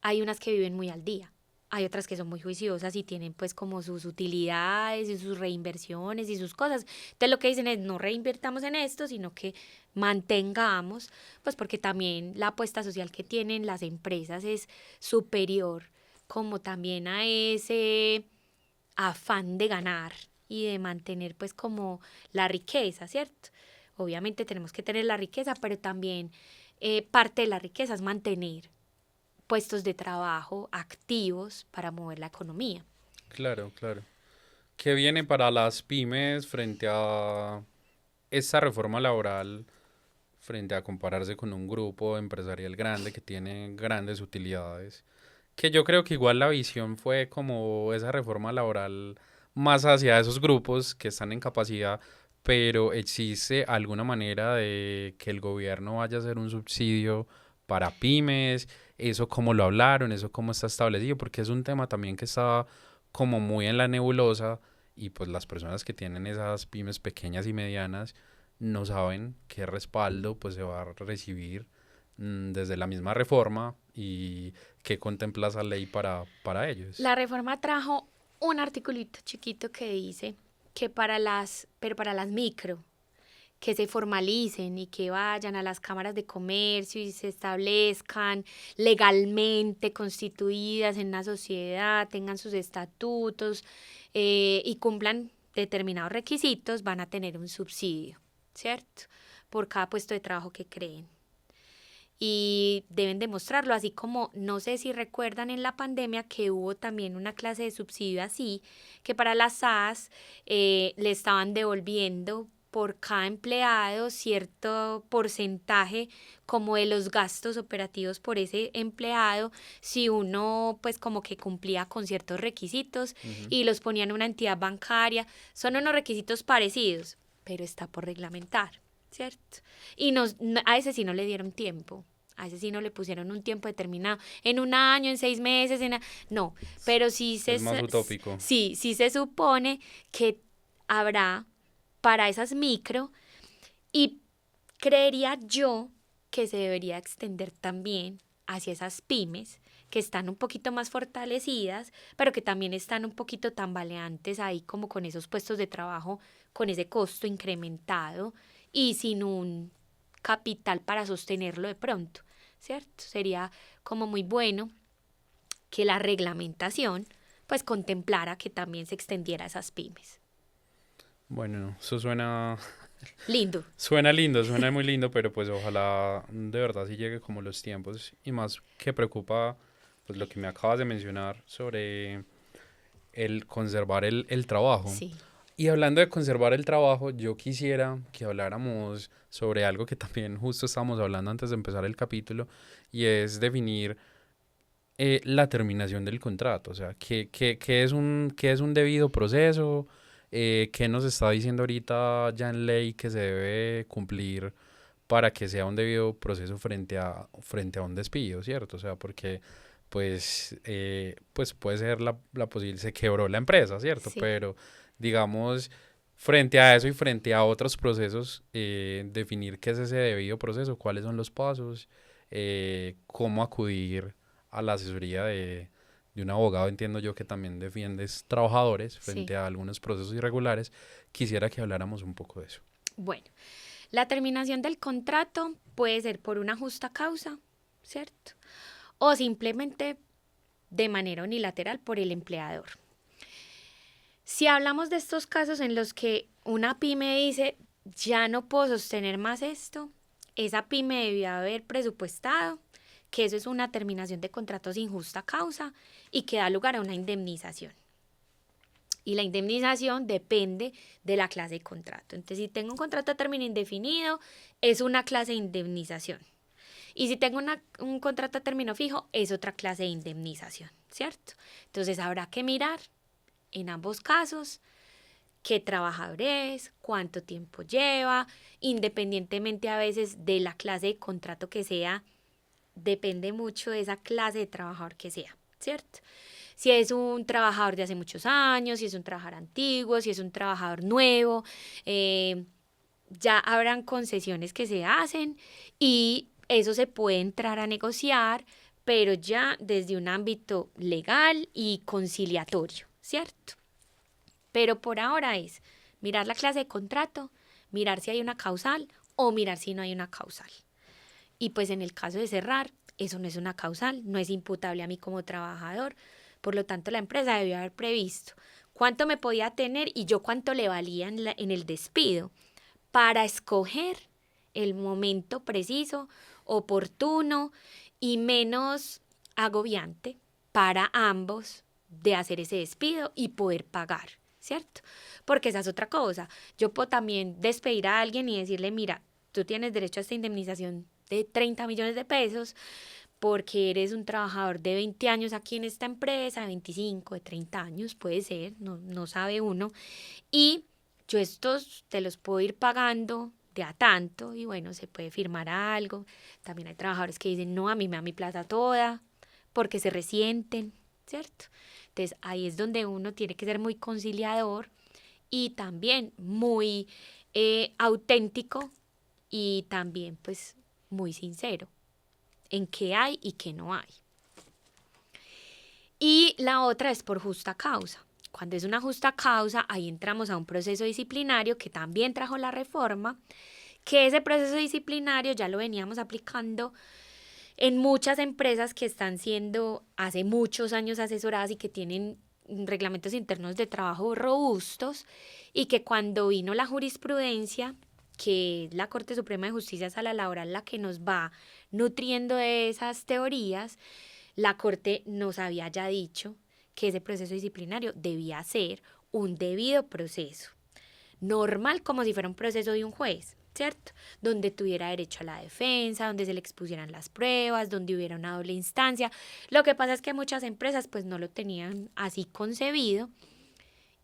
Hay unas que viven muy al día, hay otras que son muy juiciosas y tienen pues como sus utilidades y sus reinversiones y sus cosas. Entonces lo que dicen es no reinvirtamos en esto, sino que mantengamos, pues porque también la apuesta social que tienen las empresas es superior como también a ese afán de ganar y de mantener pues como la riqueza, ¿cierto? Obviamente tenemos que tener la riqueza, pero también parte de la riqueza es mantener puestos de trabajo activos para mover la economía. Claro, claro. ¿Qué viene para las pymes frente a esta reforma laboral, frente a compararse con un grupo empresarial grande que tiene grandes utilidades? Que yo creo que igual la visión fue como esa reforma laboral más hacia esos grupos que están en capacidad, pero existe alguna manera de que el gobierno vaya a hacer un subsidio para pymes, eso cómo lo hablaron, eso cómo está establecido, porque es un tema también que está como muy en la nebulosa y pues las personas que tienen esas pymes pequeñas y medianas no saben qué respaldo pues se va a recibir desde la misma reforma y qué contempla esa ley para ellos. La reforma trajo un articulito chiquito que dice que pero para las micro, que se formalicen y que vayan a las cámaras de comercio y se establezcan legalmente constituidas en una sociedad, tengan sus estatutos y cumplan determinados requisitos, van a tener un subsidio, ¿cierto? Por cada puesto de trabajo que creen. Y deben demostrarlo, así como no sé si recuerdan en la pandemia que hubo también una clase de subsidio así, que para las SAS le estaban devolviendo por cada empleado cierto porcentaje como de los gastos operativos por ese empleado, si uno pues como que cumplía con ciertos requisitos y los ponía en una entidad bancaria. Son unos requisitos parecidos, pero está por reglamentar, ¿cierto? Y a ese sí no le dieron tiempo. A ese sí no le pusieron un tiempo determinado, en un año, en 6 meses, no, pero sí es más utópico. Sí se supone que habrá para esas micro y creería yo que se debería extender también hacia esas pymes que están un poquito más fortalecidas, pero que también están un poquito tambaleantes ahí como con esos puestos de trabajo, con ese costo incrementado y sin un capital para sostenerlo de pronto, ¿cierto? Sería como muy bueno que la reglamentación pues contemplara que también se extendiera a esas pymes. Bueno, eso suena lindo. Suena muy lindo, pero pues ojalá de verdad sí llegue como los tiempos y más que preocupa pues lo que me acabas de mencionar sobre el conservar el trabajo. Sí. Y hablando de conservar el trabajo, yo quisiera que habláramos sobre algo que también justo estábamos hablando antes de empezar el capítulo y es definir la terminación del contrato. O sea, ¿qué es un debido proceso? ¿Qué nos está diciendo ahorita ya en ley que se debe cumplir para que sea un debido proceso frente a un despido, ¿cierto? O sea, porque pues puede ser la posible, se quebró la empresa, ¿cierto? Sí. Pero digamos, frente a eso y frente a otros procesos, definir qué es ese debido proceso, cuáles son los pasos, cómo acudir a la asesoría de un abogado, entiendo yo que también defiendes trabajadores frente a algunos procesos irregulares. Quisiera que habláramos un poco de eso. Bueno, la terminación del contrato puede ser por una justa causa, ¿cierto? O simplemente de manera unilateral por el empleador. Si hablamos de estos casos en los que una pyme dice, ya no puedo sostener más esto, esa pyme debió haber presupuestado que eso es una terminación de contrato sin justa causa y que da lugar a una indemnización. Y la indemnización depende de la clase de contrato. Entonces, si tengo un contrato a término indefinido, es una clase de indemnización. Y si tengo un contrato a término fijo, es otra clase de indemnización, ¿cierto? Entonces, habrá que mirar en ambos casos qué trabajador es, cuánto tiempo lleva, independientemente a veces de la clase de contrato que sea, depende mucho de esa clase de trabajador que sea, ¿cierto? Si es un trabajador de hace muchos años, si es un trabajador antiguo, si es un trabajador nuevo, ya habrán concesiones que se hacen y eso se puede entrar a negociar, pero ya desde un ámbito legal y conciliatorio, ¿cierto? Pero por ahora es mirar la clase de contrato, mirar si hay una causal o mirar si no hay una causal. Y pues en el caso de cerrar, eso no es una causal, no es imputable a mí como trabajador. Por lo tanto, la empresa debió haber previsto cuánto me podía tener y yo cuánto le valía en el despido para escoger el momento preciso, oportuno y menos agobiante para ambos de hacer ese despido y poder pagar, ¿cierto? Porque esa es otra cosa. Yo puedo también despedir a alguien y decirle, mira, tú tienes derecho a esta indemnización de 30 millones de pesos porque eres un trabajador de 20 años aquí en esta empresa, de 25, de 30 años, puede ser, no sabe uno, y yo estos te los puedo ir pagando de a tanto, y bueno, se puede firmar algo. También hay trabajadores que dicen, no, a mí me da mi plata toda, porque se resienten, ¿cierto? Entonces, ahí es donde uno tiene que ser muy conciliador y también muy auténtico y también, pues, muy sincero en qué hay y qué no hay. Y la otra es por justa causa. Cuando es una justa causa, ahí entramos a un proceso disciplinario que también trajo la reforma, que ese proceso disciplinario ya lo veníamos aplicando en muchas empresas que están siendo hace muchos años asesoradas y que tienen reglamentos internos de trabajo robustos y que cuando vino la jurisprudencia, que la Corte Suprema de Justicia Sala Laboral la que nos va nutriendo de esas teorías, la Corte nos había ya dicho que ese proceso disciplinario debía ser un debido proceso, normal como si fuera un proceso de un juez, ¿cierto? Donde tuviera derecho a la defensa, donde se le expusieran las pruebas, donde hubiera una doble instancia. Lo que pasa es que muchas empresas pues no lo tenían así concebido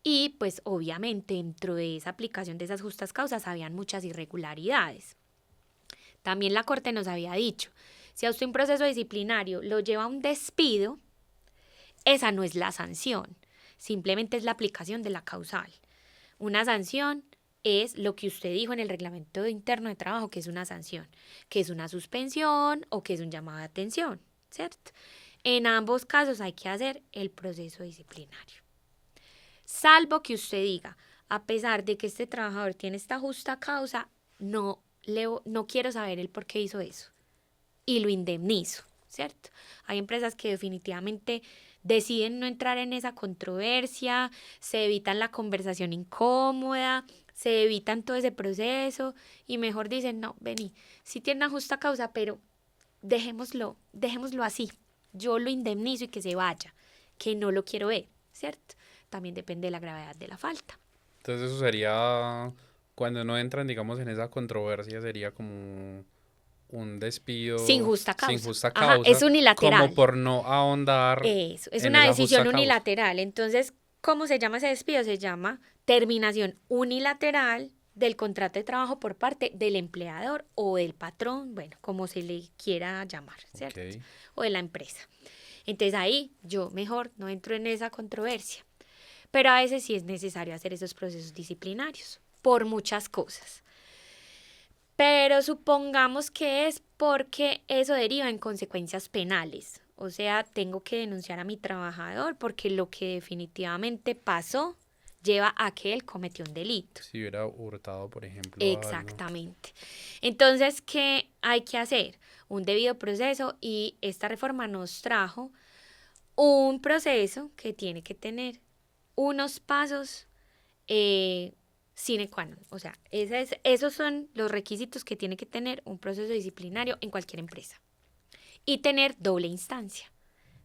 y pues obviamente dentro de esa aplicación de esas justas causas habían muchas irregularidades. También la Corte nos había dicho, si a usted un proceso disciplinario lo lleva a un despido, esa no es la sanción, simplemente es la aplicación de la causal. Una sanción es lo que usted dijo en el reglamento interno de trabajo, que es una sanción, que es una suspensión o que es un llamado de atención, ¿cierto? En ambos casos hay que hacer el proceso disciplinario. Salvo que usted diga, a pesar de que este trabajador tiene esta justa causa, no quiero saber el por qué hizo eso y lo indemnizo, ¿cierto? Hay empresas que definitivamente deciden no entrar en esa controversia, se evitan la conversación incómoda, se evitan todo ese proceso y mejor dicen, no, vení, sí tiene una justa causa, pero dejémoslo así, yo lo indemnizo y que se vaya, que no lo quiero ver, ¿cierto? También depende de la gravedad de la falta. Entonces eso sería, cuando no entran, digamos, en esa controversia, sería como un despido Sin justa causa. sin justa Ajá, causa, es unilateral. como por no ahondar Eso, es en una esa decisión justa causa. unilateral. Entonces, ¿cómo se llama ese despido? Se llama terminación unilateral del contrato de trabajo por parte del empleador o del patrón, bueno, como se le quiera llamar, ¿cierto? Okay. O de la empresa. Entonces ahí yo mejor no entro en esa controversia. Pero a veces sí es necesario hacer esos procesos disciplinarios por muchas cosas. Pero supongamos que es porque eso deriva en consecuencias penales. O sea, tengo que denunciar a mi trabajador porque lo que definitivamente pasó lleva a que él cometió un delito. Si hubiera hurtado, por ejemplo. Exactamente. Entonces, ¿qué hay que hacer? Un debido proceso y esta reforma nos trajo un proceso que tiene que tener unos pasos sine qua non. O sea, esos son los requisitos que tiene que tener un proceso disciplinario en cualquier empresa. y tener doble instancia,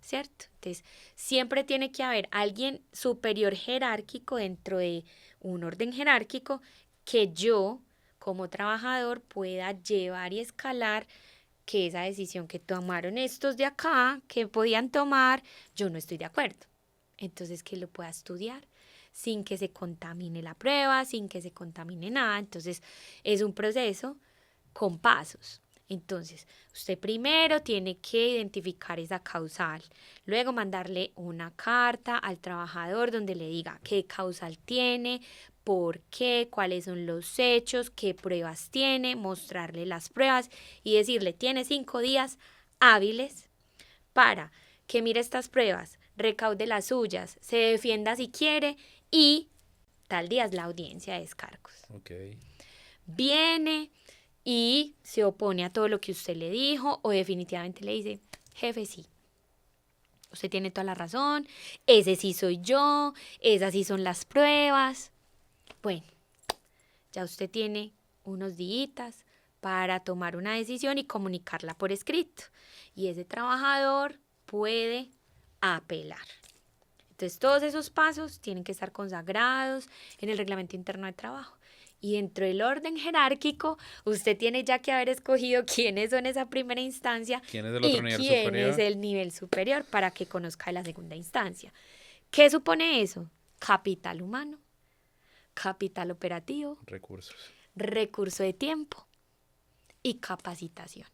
¿cierto? Entonces, siempre tiene que haber alguien superior jerárquico dentro de un orden jerárquico que yo, como trabajador, pueda llevar y escalar que esa decisión que tomaron estos de acá, que podían tomar, yo no estoy de acuerdo. Entonces, que lo pueda estudiar sin que se contamine la prueba, sin que se contamine nada. Entonces, es un proceso con pasos. Entonces, usted primero tiene que identificar esa causal, luego mandarle una carta al trabajador donde le diga qué causal tiene, por qué, cuáles son los hechos, qué pruebas tiene, mostrarle las pruebas y decirle, tiene 5 días hábiles para que mire estas pruebas, recaude las suyas, se defienda si quiere y tal día es la audiencia de descargos. Okay. Viene y se opone a todo lo que usted le dijo o definitivamente le dice, jefe, sí, usted tiene toda la razón, ese sí soy yo, esas sí son las pruebas. Bueno, ya usted tiene unos días para tomar una decisión y comunicarla por escrito. Y ese trabajador puede apelar. Entonces, todos esos pasos tienen que estar consagrados en el reglamento interno de trabajo. Y dentro del orden jerárquico, usted tiene ya que haber escogido quiénes son esa primera instancia ¿Quién es el otro nivel quién superior? es el nivel superior para que conozca la segunda instancia. ¿Qué supone eso? Capital humano, capital operativo, Recursos. recurso de tiempo y capacitación.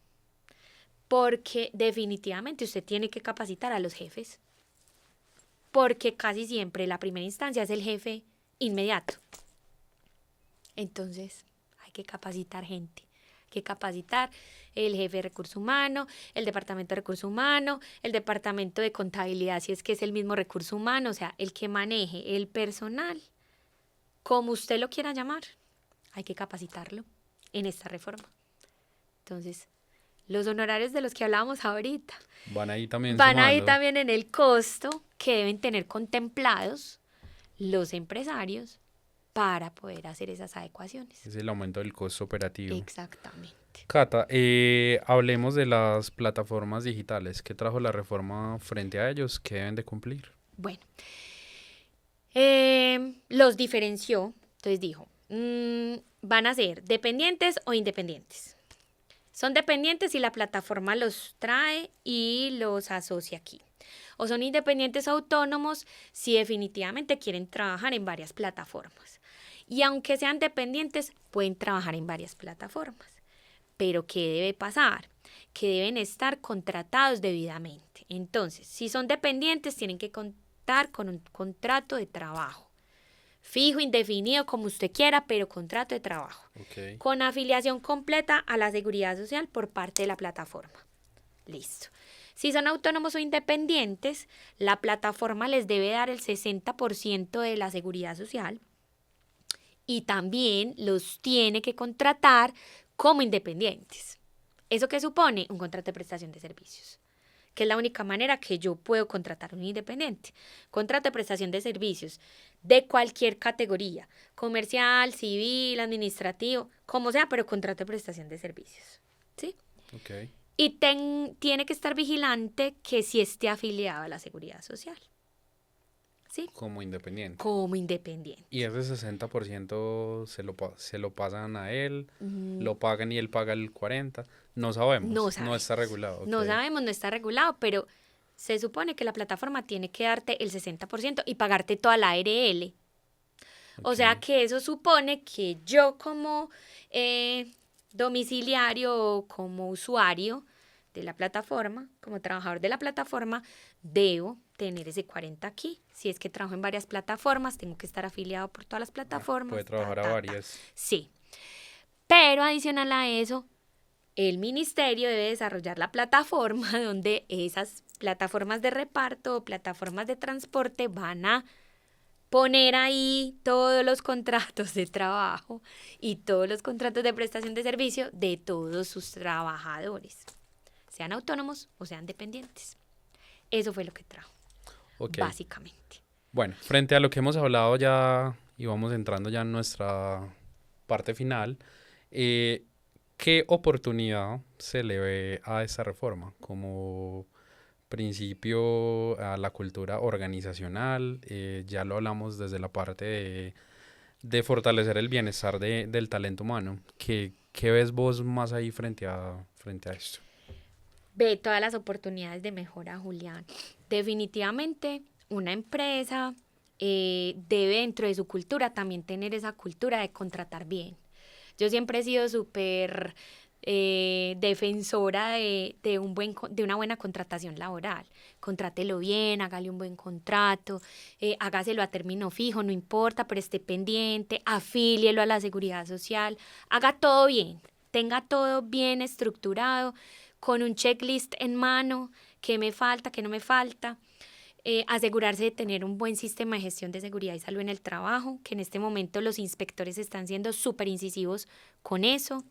Porque definitivamente usted tiene que capacitar a los jefes. Porque casi siempre la primera instancia es el jefe inmediato. Entonces, hay que capacitar gente. Hay que capacitar el jefe de recursos humanos, el departamento de recursos humanos, el departamento de contabilidad, si es que es el mismo recurso humano, o sea, el que maneje el personal, como usted lo quiera llamar, hay que capacitarlo en esta reforma. Entonces, los honorarios de los que hablábamos ahorita Van ahí también van ahí sumando. también en el costo que deben tener contemplados los empresarios para poder hacer esas adecuaciones. Es el aumento del costo operativo. Exactamente. Cata, hablemos de las plataformas digitales. ¿Qué trajo la reforma frente a ellos? ¿Qué deben de cumplir? Bueno, los diferenció. Entonces dijo, van a ser dependientes o independientes. Son dependientes si la plataforma los trae y los asocia aquí. O son independientes autónomos si definitivamente quieren trabajar en varias plataformas. Y aunque sean dependientes, pueden trabajar en varias plataformas. Pero ¿qué debe pasar? Que deben estar contratados debidamente. Entonces, si son dependientes, tienen que contar con un contrato de trabajo. Fijo, indefinido, como usted quiera, pero contrato de trabajo. Okay. Con afiliación completa a la seguridad social por parte de la plataforma. Listo. Si son autónomos o independientes, la plataforma les debe dar el 60% de la seguridad social y también los tiene que contratar como independientes. ¿Eso qué supone? Un contrato de prestación de servicios, que es la única manera que yo puedo contratar a un independiente. Contrato de prestación de servicios de cualquier categoría, comercial, civil, administrativo, como sea, pero contrato de prestación de servicios. ¿Sí? Okay. Y tiene que estar vigilante que sí esté afiliado a la seguridad social. ¿Sí? Como independiente. Como independiente. ¿Y ese 60% se lo pasan a él? ¿Lo pagan y él paga el 40%? No sabemos. No está regulado. Okay. No sabemos, no está regulado, pero se supone que la plataforma tiene que darte el 60% y pagarte toda la ARL. Okay. O sea que eso supone que yo como domiciliario o como usuario de la plataforma, como trabajador de la plataforma, debo tener ese 40 aquí. Si es que trabajo en varias plataformas, tengo que estar afiliado por todas las plataformas. Puede trabajar a varias. Sí. Pero adicional a eso, el ministerio debe desarrollar la plataforma donde esas plataformas de reparto o plataformas de transporte van a poner ahí todos los contratos de trabajo y todos los contratos de prestación de servicio de todos sus trabajadores, sean autónomos o sean dependientes. Eso fue lo que trajo, básicamente. Bueno, frente a lo que hemos hablado ya y vamos entrando ya en nuestra parte final, ¿qué ¿Qué oportunidad se le ve a esta reforma? Como principio a la cultura organizacional, ya lo hablamos desde la parte de fortalecer el bienestar del talento humano. ¿Qué ves vos más ahí frente a esto? Ve todas las oportunidades de mejora, Julián. Definitivamente, una empresa debe dentro de su cultura también tener esa cultura de contratar bien. Yo siempre he sido súper defensora de una buena contratación laboral. Contrátelo bien, hágale un buen contrato, hágaselo a término fijo, no importa, pero esté pendiente, afílielo a la seguridad social, haga todo bien, tenga todo bien estructurado, con un checklist en mano, qué me falta, qué no me falta. Asegurarse de tener un buen sistema de gestión de seguridad y salud en el trabajo, que en este momento los inspectores están siendo súper incisivos con eso,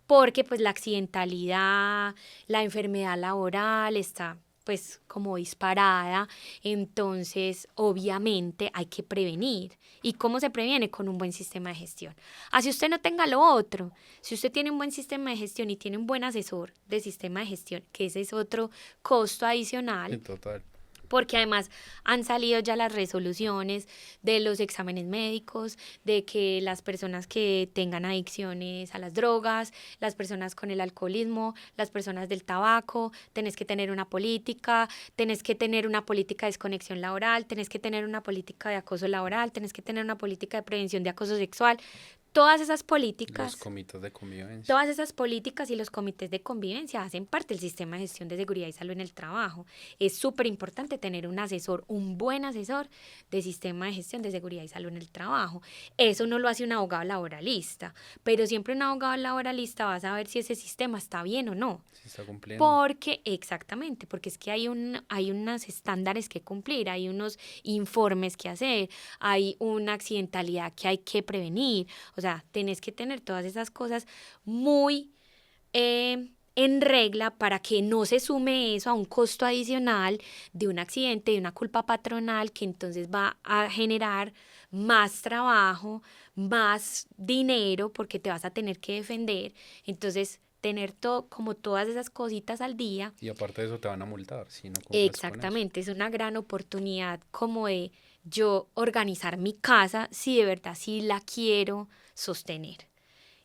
porque pues la accidentalidad, la enfermedad laboral está pues como disparada, entonces obviamente hay que prevenir. ¿Y cómo se previene? Con un buen sistema de gestión. Así usted no tenga lo otro, si usted tiene un buen sistema de gestión y tiene un buen asesor de sistema de gestión, que ese es otro costo adicional. Total. Porque además han salido ya las resoluciones de los exámenes médicos, de que las personas que tengan adicciones a las drogas, las personas con el alcoholismo, las personas del tabaco, tenés que tener una política, tenés que tener una política de desconexión laboral, tenés que tener una política de acoso laboral, tenés que tener una política de prevención de acoso sexual. Todas esas políticas, los comités de convivencia. Todas esas políticas y los comités de convivencia hacen parte del sistema de gestión de seguridad y salud en el trabajo. Es súper importante tener un asesor, un buen asesor de sistema de gestión de seguridad y salud en el trabajo. Eso no lo hace un abogado laboralista, pero siempre un abogado laboralista va a saber si ese sistema está bien o no. Si está cumpliendo. Porque es que hay unos estándares que cumplir, hay unos informes que hacer, hay una accidentalidad que hay que prevenir. O sea, tenés que tener todas esas cosas muy en regla para que no se sume eso a un costo adicional de un accidente, de una culpa patronal que entonces va a generar más trabajo, más dinero porque te vas a tener que defender. Entonces, tener como todas esas cositas al día. Y aparte de eso te van a multar si no cumples con eso. Exactamente, es una gran oportunidad como de yo organizar mi casa si de verdad sí la quiero sostener.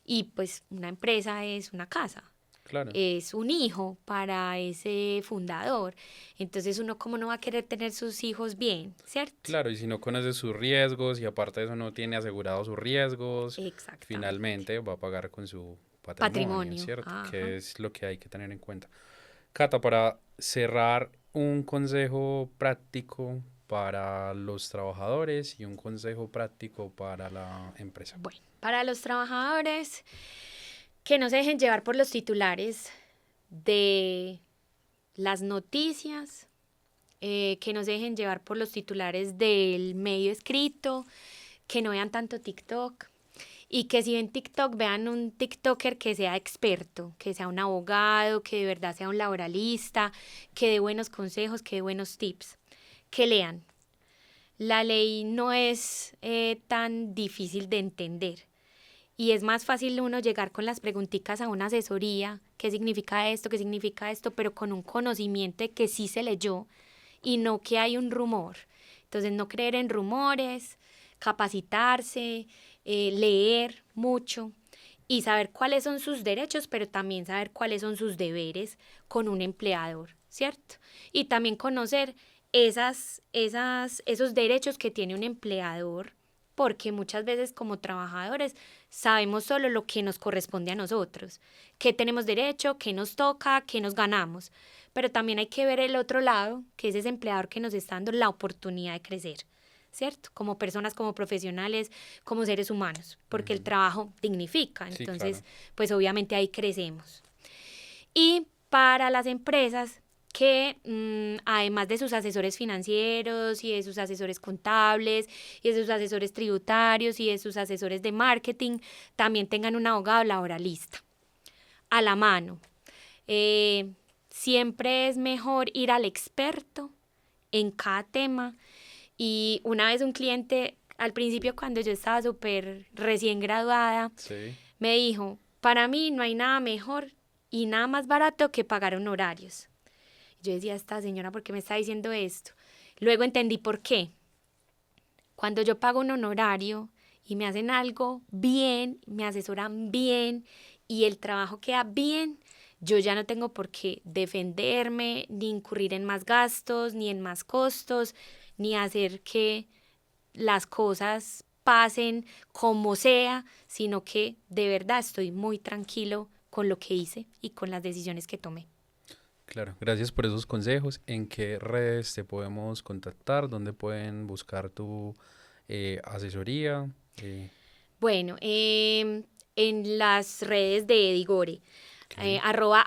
Y pues una empresa es una casa. Claro. Es un hijo para ese fundador. Entonces uno cómo no va a querer tener sus hijos bien, ¿cierto? Claro, y si no conoce sus riesgos y aparte de eso no tiene asegurados sus riesgos, finalmente va a pagar con su patrimonio. ¿Cierto? Ajá. Que es lo que hay que tener en cuenta. Cata, para cerrar, un consejo práctico para los trabajadores y un consejo práctico para la empresa. Bueno, para los trabajadores, que no se dejen llevar por los titulares de las noticias, que no se dejen llevar por los titulares del medio escrito, que no vean tanto TikTok y que si ven TikTok vean un TikToker que sea experto, que sea un abogado, que de verdad sea un laboralista, que dé buenos consejos, que dé buenos tips, que lean. La ley no es tan difícil de entender. Y es más fácil uno llegar con las preguntitas a una asesoría, qué significa esto, pero con un conocimiento de que sí se leyó y no que hay un rumor. Entonces no creer en rumores, capacitarse, leer mucho y saber cuáles son sus derechos, pero también saber cuáles son sus deberes con un empleador, ¿cierto? Y también conocer esos derechos que tiene un empleador, porque muchas veces como trabajadores sabemos solo lo que nos corresponde a nosotros, qué tenemos derecho, qué nos toca, qué nos ganamos, pero también hay que ver el otro lado, que es ese empleador que nos está dando la oportunidad de crecer, ¿cierto? Como personas, como profesionales, como seres humanos, porque el trabajo dignifica, entonces, sí, claro, pues obviamente ahí crecemos. Y para las empresas, que además de sus asesores financieros y de sus asesores contables y de sus asesores tributarios y de sus asesores de marketing, también tengan un abogado laboralista a la mano. Siempre es mejor ir al experto en cada tema. Y una vez un cliente, al principio cuando yo estaba súper recién graduada, sí, me dijo, para mí no hay nada mejor y nada más barato que pagar honorarios. Yo decía, esta señora, ¿por qué me está diciendo esto? Luego entendí por qué. Cuando yo pago un honorario y me hacen algo bien, me asesoran bien y el trabajo queda bien, yo ya no tengo por qué defenderme, ni incurrir en más gastos, ni en más costos, ni hacer que las cosas pasen como sea, sino que de verdad estoy muy tranquilo con lo que hice y con las decisiones que tomé. Claro, gracias por esos consejos. ¿En qué redes te podemos contactar? ¿Dónde pueden buscar tu asesoría? Bueno, en las redes de Digore,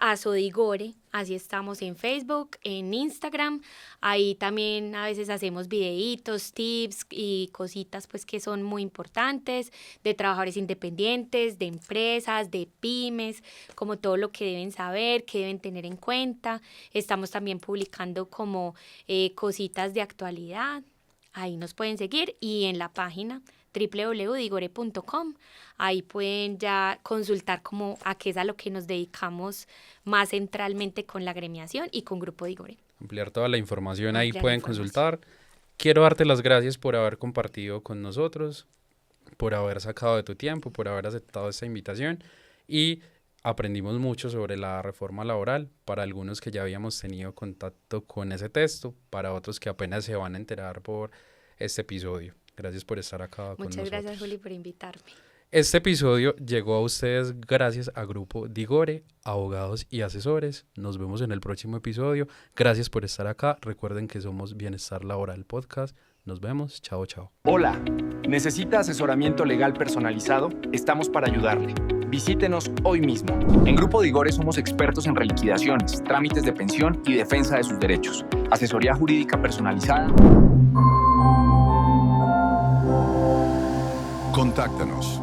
@asodigore, así estamos en Facebook, en Instagram, ahí también a veces hacemos videitos, tips y cositas pues que son muy importantes, de trabajadores independientes, de empresas, de pymes, como todo lo que deben saber, que deben tener en cuenta. Estamos también publicando como cositas de actualidad, ahí nos pueden seguir y en la página www.digore.com. Ahí pueden ya consultar como a qué es a lo que nos dedicamos más centralmente con la agremiación y con Grupo Digore. Ampliar toda la información, ahí pueden consultar. Quiero darte las gracias por haber compartido con nosotros, por haber sacado de tu tiempo, por haber aceptado esta invitación y aprendimos mucho sobre la reforma laboral, para algunos que ya habíamos tenido contacto con ese texto, para otros que apenas se van a enterar por este episodio. Gracias por estar acá con nosotros. Muchas gracias, Juli, por invitarme. Este episodio llegó a ustedes gracias a Grupo Digore, abogados y asesores. Nos vemos en el próximo episodio. Gracias por estar acá. Recuerden que somos Bienestar Laboral Podcast. Nos vemos. Chao, chao. Hola, ¿necesita asesoramiento legal personalizado? Estamos para ayudarle. Visítenos hoy mismo. En Grupo Digore somos expertos en reliquidaciones, trámites de pensión y defensa de sus derechos. Asesoría jurídica personalizada. Contáctanos